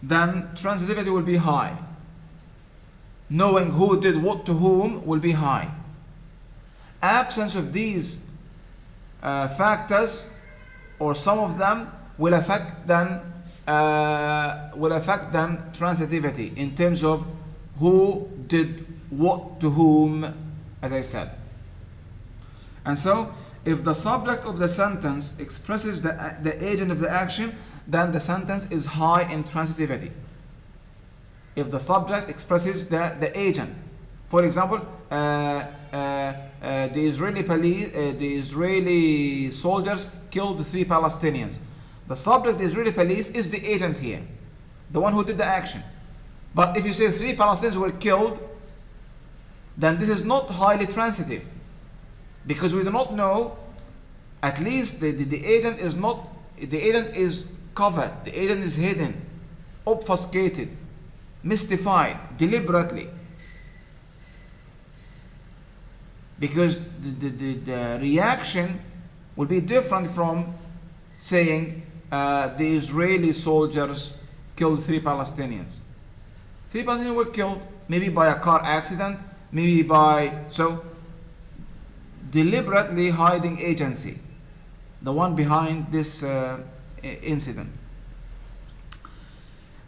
then transitivity will be high. Knowing who did what to whom will be high. Absence of these factors, or some of them will affect then transitivity in terms of who did what to whom, as I said. And so if the subject of the sentence expresses the agent of the action, then the sentence is high in transitivity. If the subject expresses the agent, for example, the Israeli soldiers killed 3 Palestinians. The subject, the Israeli police, is the agent here, the one who did the action. But if you say 3 Palestinians were killed, then this is not highly transitive, because we do not know, at least the agent is not, the agent is covered, the agent is hidden, obfuscated, mystified, deliberately. Because the reaction will be different from saying the Israeli soldiers killed 3 Palestinians. 3 Palestinians were killed, maybe by a car accident, maybe by, so deliberately hiding agency, the one behind this incident.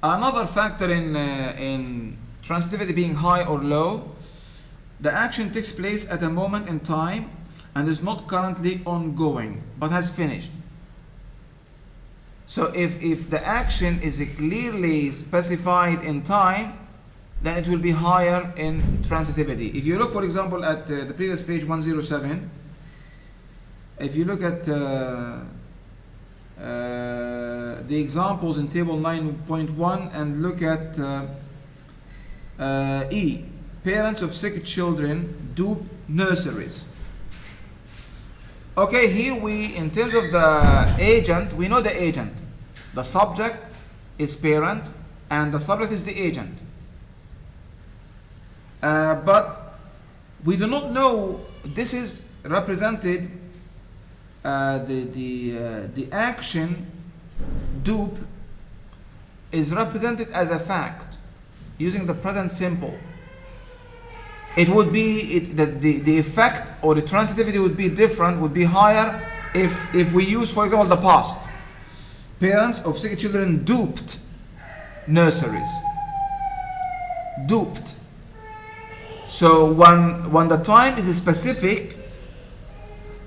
Another factor in transitivity being high or low, the action takes place at a moment in time and is not currently ongoing but has finished. So if the action is clearly specified in time, then it will be higher in transitivity. If you look, for example, at the previous page 107, if you look at the examples in table 9.1 and look at E, parents of sick children dupe nurseries. Okay, here we, in terms of the agent, we know the agent. The subject is parent and the subject is the agent. But we do not know, this is represented, the action dupe is represented as a fact using the present simple. It would be, the effect or the transitivity would be different, would be higher if we use, for example, the past. Parents of sick children duped nurseries. Duped. So when the time is specific,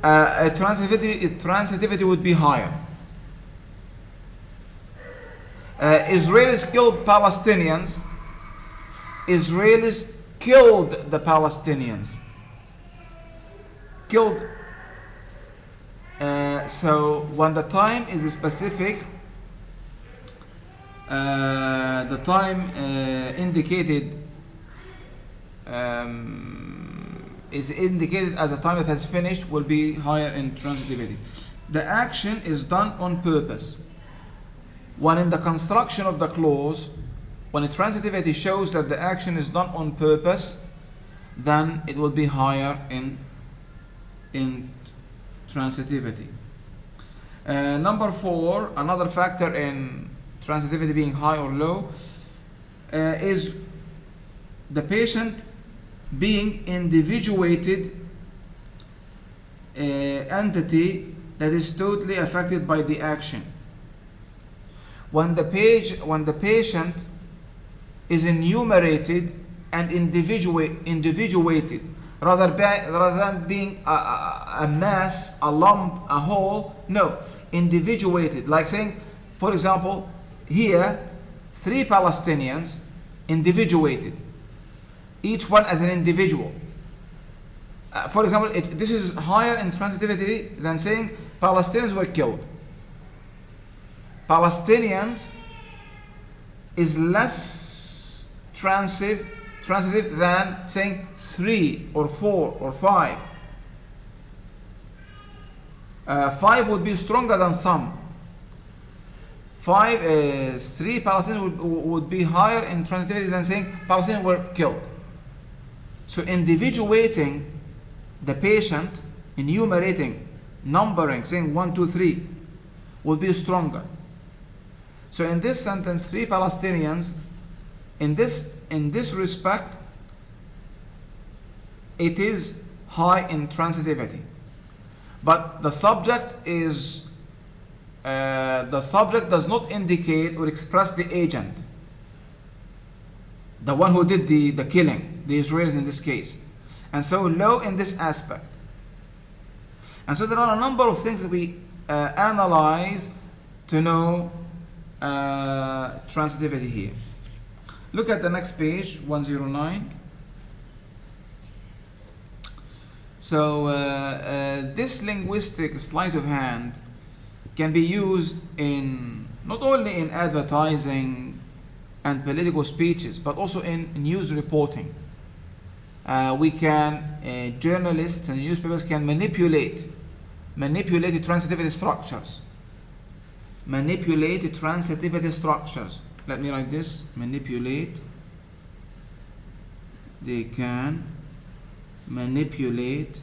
transitivity would be higher. Israelis killed Palestinians. Israelis killed the Palestinians. Killed. So when the time is specific, the time indicated is indicated as a time that has finished will be higher in transitivity. The action is done on purpose. When in the construction of the clause, when the transitivity shows that the action is done on purpose, then it will be higher in transitivity. Number 4, another factor in transitivity being high or low is the patient being individuated entity that is totally affected by the action. When the patient is enumerated and individuated, rather than being a mass, a lump, a whole, no, individuated. Like saying, for example, here, 3 Palestinians individuated, each one as an individual. For example, this is higher in transitivity than saying Palestinians were killed. Palestinians is less transitive than saying 3 or 4 or 5. 5 would be stronger than some. 3 Palestinians would be higher in transitivity than saying Palestinians were killed. So individuating the patient, enumerating, numbering, saying 1, 2, 3, would be stronger. So in this sentence, 3 Palestinians, in this respect, it is high in transitivity. but the subject is the subject does not indicate or express the agent, the one who did the killing, the Israelis in this case, and so low in this aspect. And so there are a number of things that we analyze to know transitivity here. Look at the next page, 109. So this linguistic sleight of hand can be used in not only in advertising and political speeches, but also in news reporting. Journalists and newspapers can manipulate the transitivity structures. Manipulate the transitivity structures. Let me write this. Manipulate. They can manipulate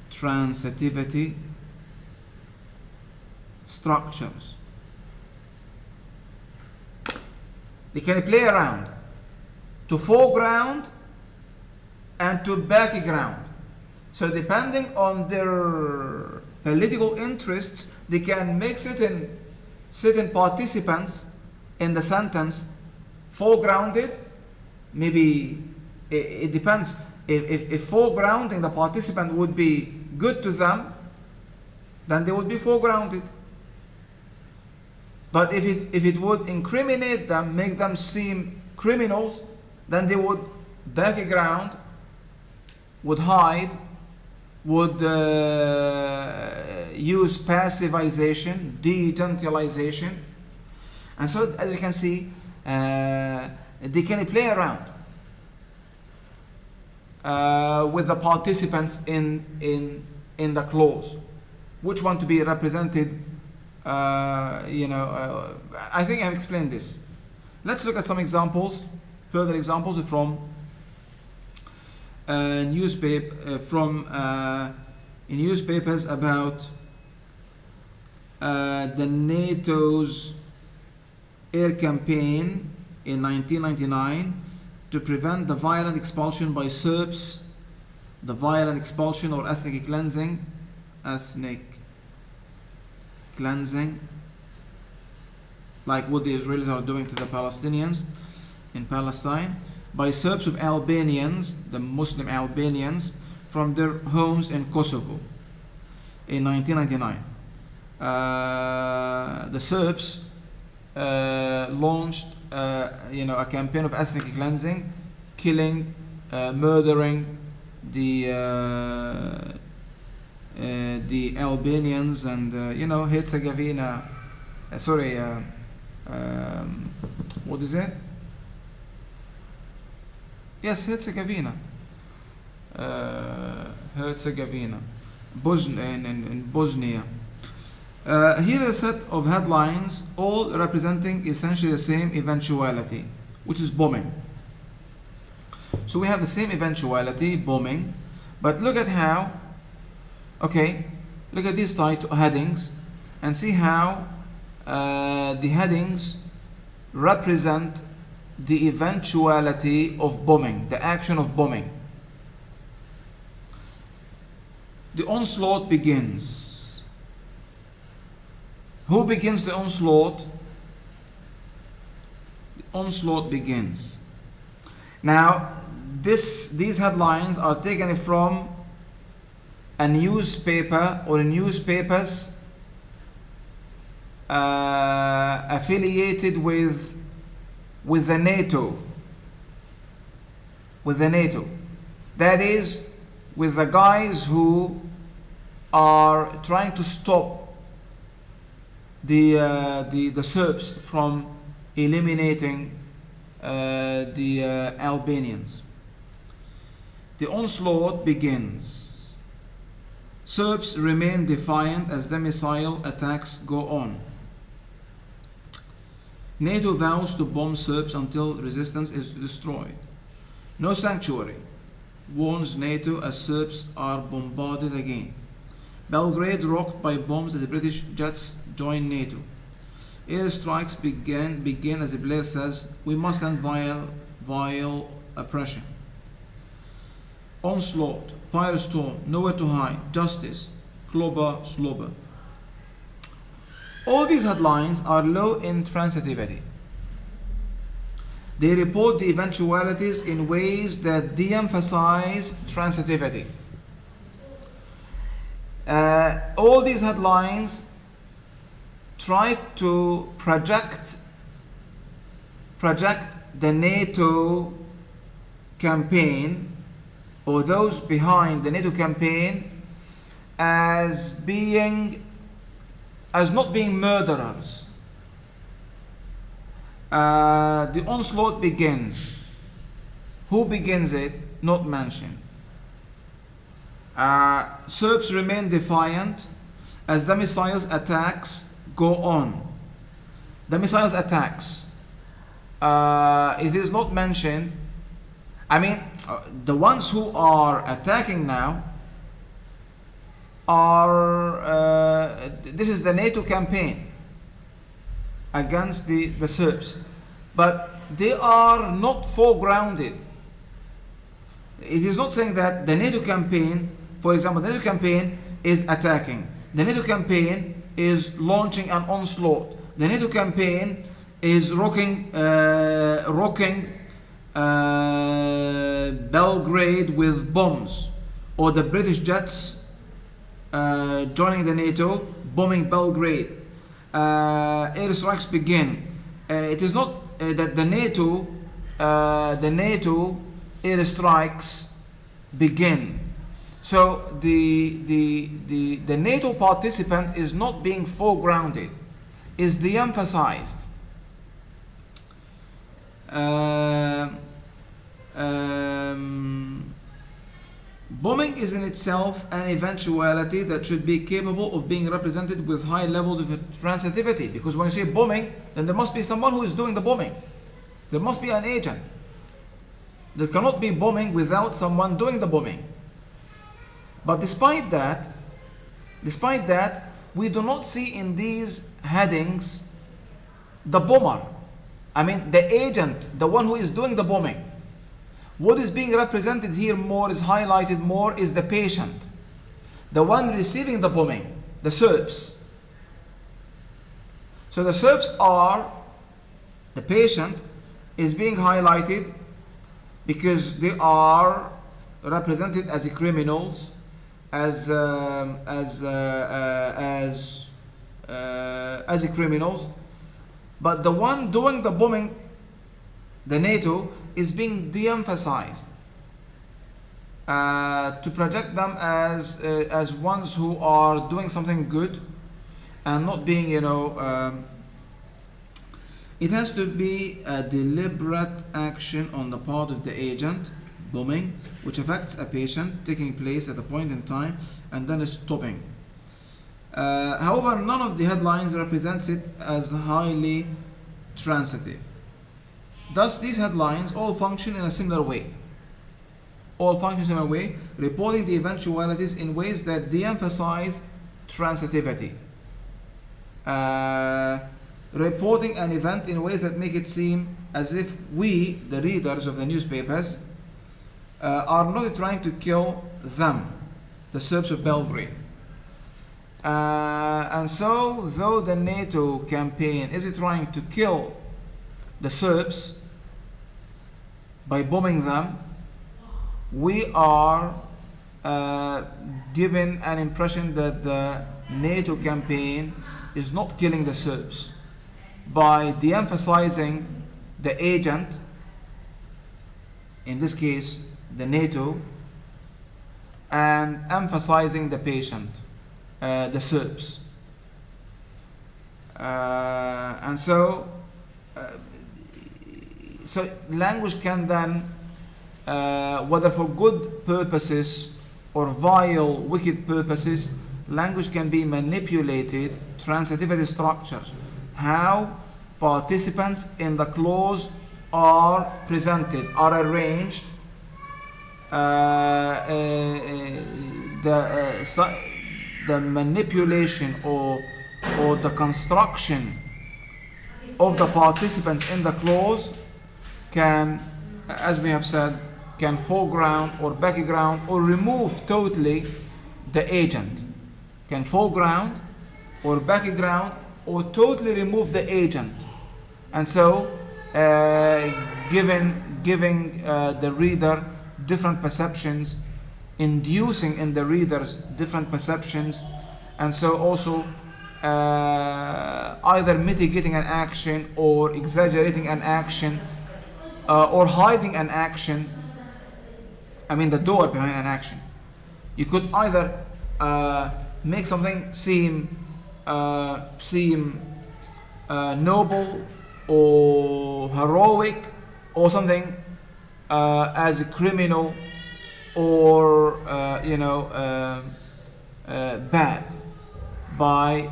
transitivity structures. They can play around to foreground and to background. So depending on their political interests, they can mix it in certain participants in the sentence, foregrounded. Maybe it depends. If foregrounding the participant would be good to them, then they would be foregrounded. But if it would incriminate them, make them seem criminals, then they would background, would hide, would use passivization, de-gentilization. And so, as you can see, they can play around with the participants in the clause. Which one to be represented? I think I've explained this. Let's look at some examples, further examples from newspapers about the NATO's air campaign in 1999 to prevent the violent expulsion by Serbs, the violent expulsion or ethnic cleansing, like what the Israelis are doing to the Palestinians in Palestine, by Serbs of Albanians, the Muslim Albanians, from their homes in Kosovo in 1999. The Serbs launched a campaign of ethnic cleansing, killing, murdering the Albanians and Herzegovina. What is it? Yes, Herzegovina. Herzegovina, in Bosnia. Here is a set of headlines, all representing essentially the same eventuality, which is bombing. So we have the same eventuality, bombing, but look at how, look at these headings and see how the headings represent the eventuality of bombing, the action of bombing. The onslaught begins. Who begins the onslaught? The onslaught begins. Now, these headlines are taken from a newspaper or newspapers affiliated with the NATO. With the NATO. That is, with the guys who are trying to stop the Serbs from eliminating the Albanians. The onslaught begins. Serbs remain defiant as the missile attacks go on. NATO vows to bomb Serbs until resistance is destroyed. No sanctuary, warns NATO as Serbs are bombarded again. Belgrade rocked by bombs as British jets join NATO. Airstrikes begin as Blair says, we must end vile oppression. onslaught, firestorm, nowhere to hide, justice, clobber, slobber. All these headlines are low in transitivity. They report the eventualities in ways that de-emphasize transitivity. All these headlines try to project the NATO campaign or those behind the NATO campaign as not being murderers. The onslaught begins. Who begins it? Not mentioned. Serbs remain defiant as the missiles attacks go on. The missiles attacks. It is not mentioned. I mean, the ones who are attacking now are, this is the NATO campaign against the Serbs, but they are not foregrounded. It is not saying that the NATO campaign, for example, the NATO campaign is attacking. The NATO campaign is launching an onslaught. The NATO campaign is rocking Belgrade with bombs, or the British jets joining the NATO, bombing Belgrade. Airstrikes begin. It is not that the NATO airstrikes begin. So the NATO participant is not being foregrounded, is de-emphasized. Bombing is in itself an eventuality that should be capable of being represented with high levels of transitivity, because when you say bombing, then there must be someone who is doing the bombing. There must be an agent. There cannot be bombing without someone doing the bombing. But despite that, we do not see in these headings the bomber. I mean, the agent, the one who is doing the bombing. What is being represented here more, is highlighted more, is the patient, the one receiving the bombing, the Serbs. So the Serbs are, the patient is being highlighted because they are represented as criminals, as criminals, but the one doing the bombing, the NATO, is being de-emphasized to project them as ones who are doing something good and not being, it has to be a deliberate action on the part of the agent, bombing, which affects a patient, taking place at a point in time and then stopping. However, none of the headlines represents it as highly transitive. Thus, these headlines all function in a similar way. Reporting the eventualities in ways that de-emphasize transitivity. Reporting an event in ways that make it seem as if we, the readers of the newspapers, are not trying to kill them, the Serbs of Belgrade. And so, though the NATO campaign is trying to kill the Serbs by bombing them, we are given an impression that the NATO campaign is not killing the Serbs by de-emphasizing the agent, in this case the NATO, and emphasizing the patient, the Serbs. And so language can then, whether for good purposes or vile, wicked purposes, language can be manipulated, transitivity structures, how participants in the clause are presented, are arranged, the manipulation or the construction of the participants in the clause can, as we have said, can foreground or background or remove totally the agent. Can foreground or background or totally remove the agent. And so giving the reader different perceptions, inducing in the readers different perceptions, and so also either mitigating an action or exaggerating an action or hiding an action. I mean the door behind an action. You could either make something seem noble or heroic, or something as a criminal or bad, by,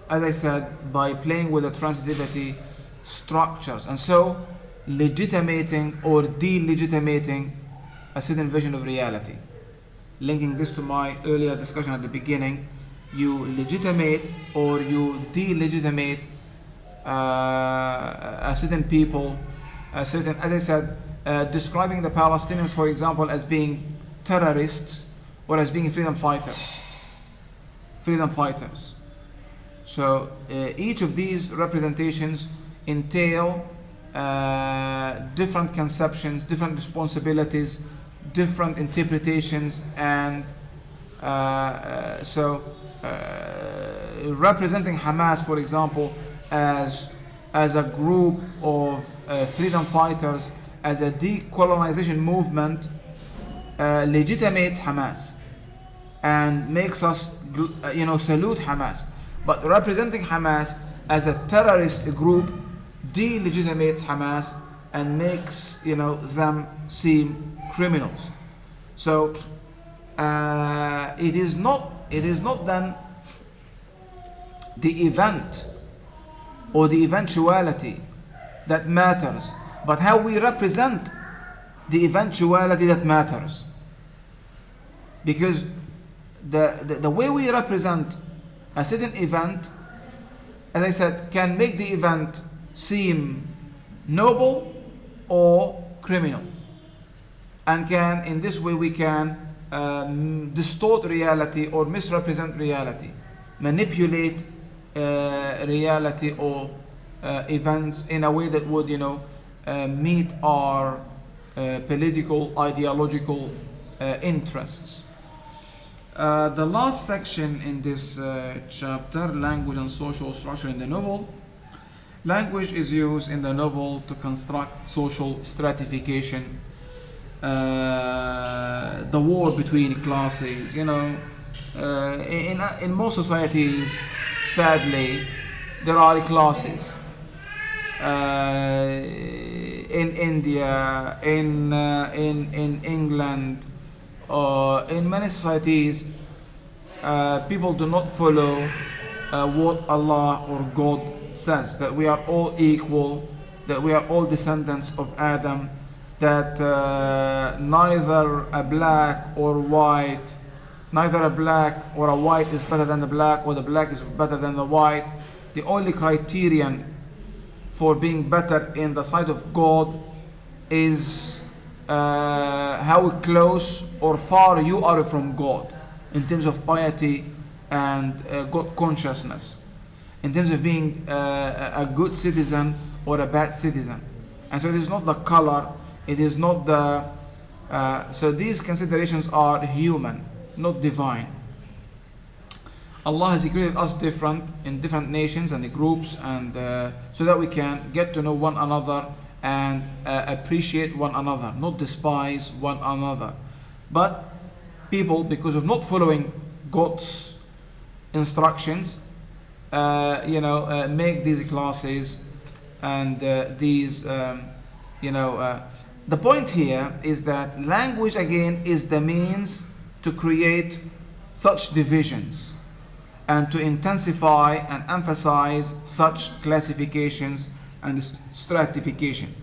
as I said, by playing with the transitivity structures, and so legitimating or delegitimating a certain vision of reality. Linking this to my earlier discussion at the beginning, you legitimate or you delegitimate a certain people, a certain, as I said, describing the Palestinians, for example, as being terrorists or as being freedom fighters. Freedom fighters. So each of these representations entail different conceptions, different responsibilities, different interpretations, and representing Hamas, for example, as a group of freedom fighters, as a decolonization movement, legitimates Hamas and makes us salute Hamas. But representing Hamas as a terrorist group delegitimates Hamas and makes them seem criminals. So it is not then the event or the eventuality that matters, but how we represent the eventuality that matters. Because the way we represent a certain event, as I said, can make the event seem noble or criminal, and can, in this way, we can distort reality or misrepresent reality, manipulate reality or events in a way that would meet our political, ideological interests. The last section in this chapter, language and social structure in the novel. Language is used in the novel to construct social stratification, the war between classes. In most societies, sadly, there are classes. In India, in England, in many societies, people do not follow what Allah or God says, that we are all equal, that we are all descendants of Adam, that neither a black or a white is better than the black, or the black is better than the white. The only criterion for being better in the sight of God is how close or far you are from God in terms of piety and God consciousness, in terms of being a good citizen or a bad citizen. And so it is not the color, it is not the so these considerations are human, not divine. Allah has created us different in different nations and the groups, and so that we can get to know one another and appreciate one another, not despise one another. But people, because of not following God's instructions, make these classes and these, the point here is that language again is the means to create such divisions and to intensify and emphasize such classifications and stratification.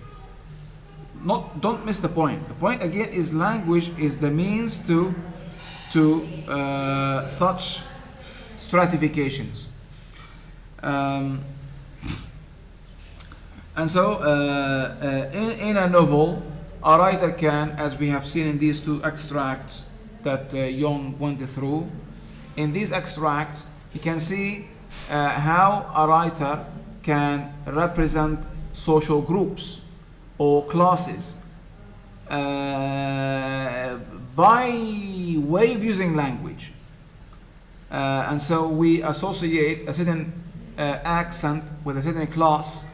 Don't miss the point. The point again is language is the means to such stratifications. And so in a novel, a writer can, as we have seen in these two extracts that Young went through, in these extracts, you can see how a writer can represent social groups or classes by way of using language. And so we associate a certain accent with a certain class,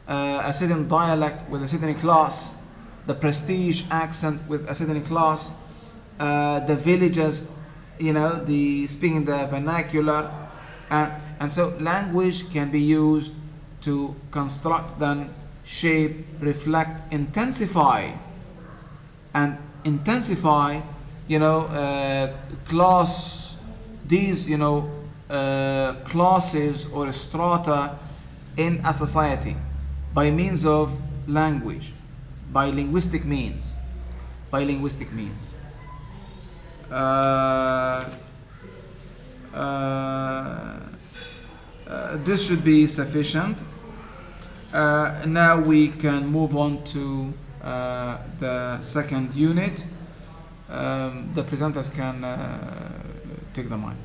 a certain dialect with a certain class, the prestige accent with a certain class, the villages, the speaking the vernacular, and so language can be used to construct, then shape, reflect, intensify, class, these classes or strata in a society by means of language, by linguistic means. This should be sufficient. Now we can move on to the second unit. The presenters can take the mic.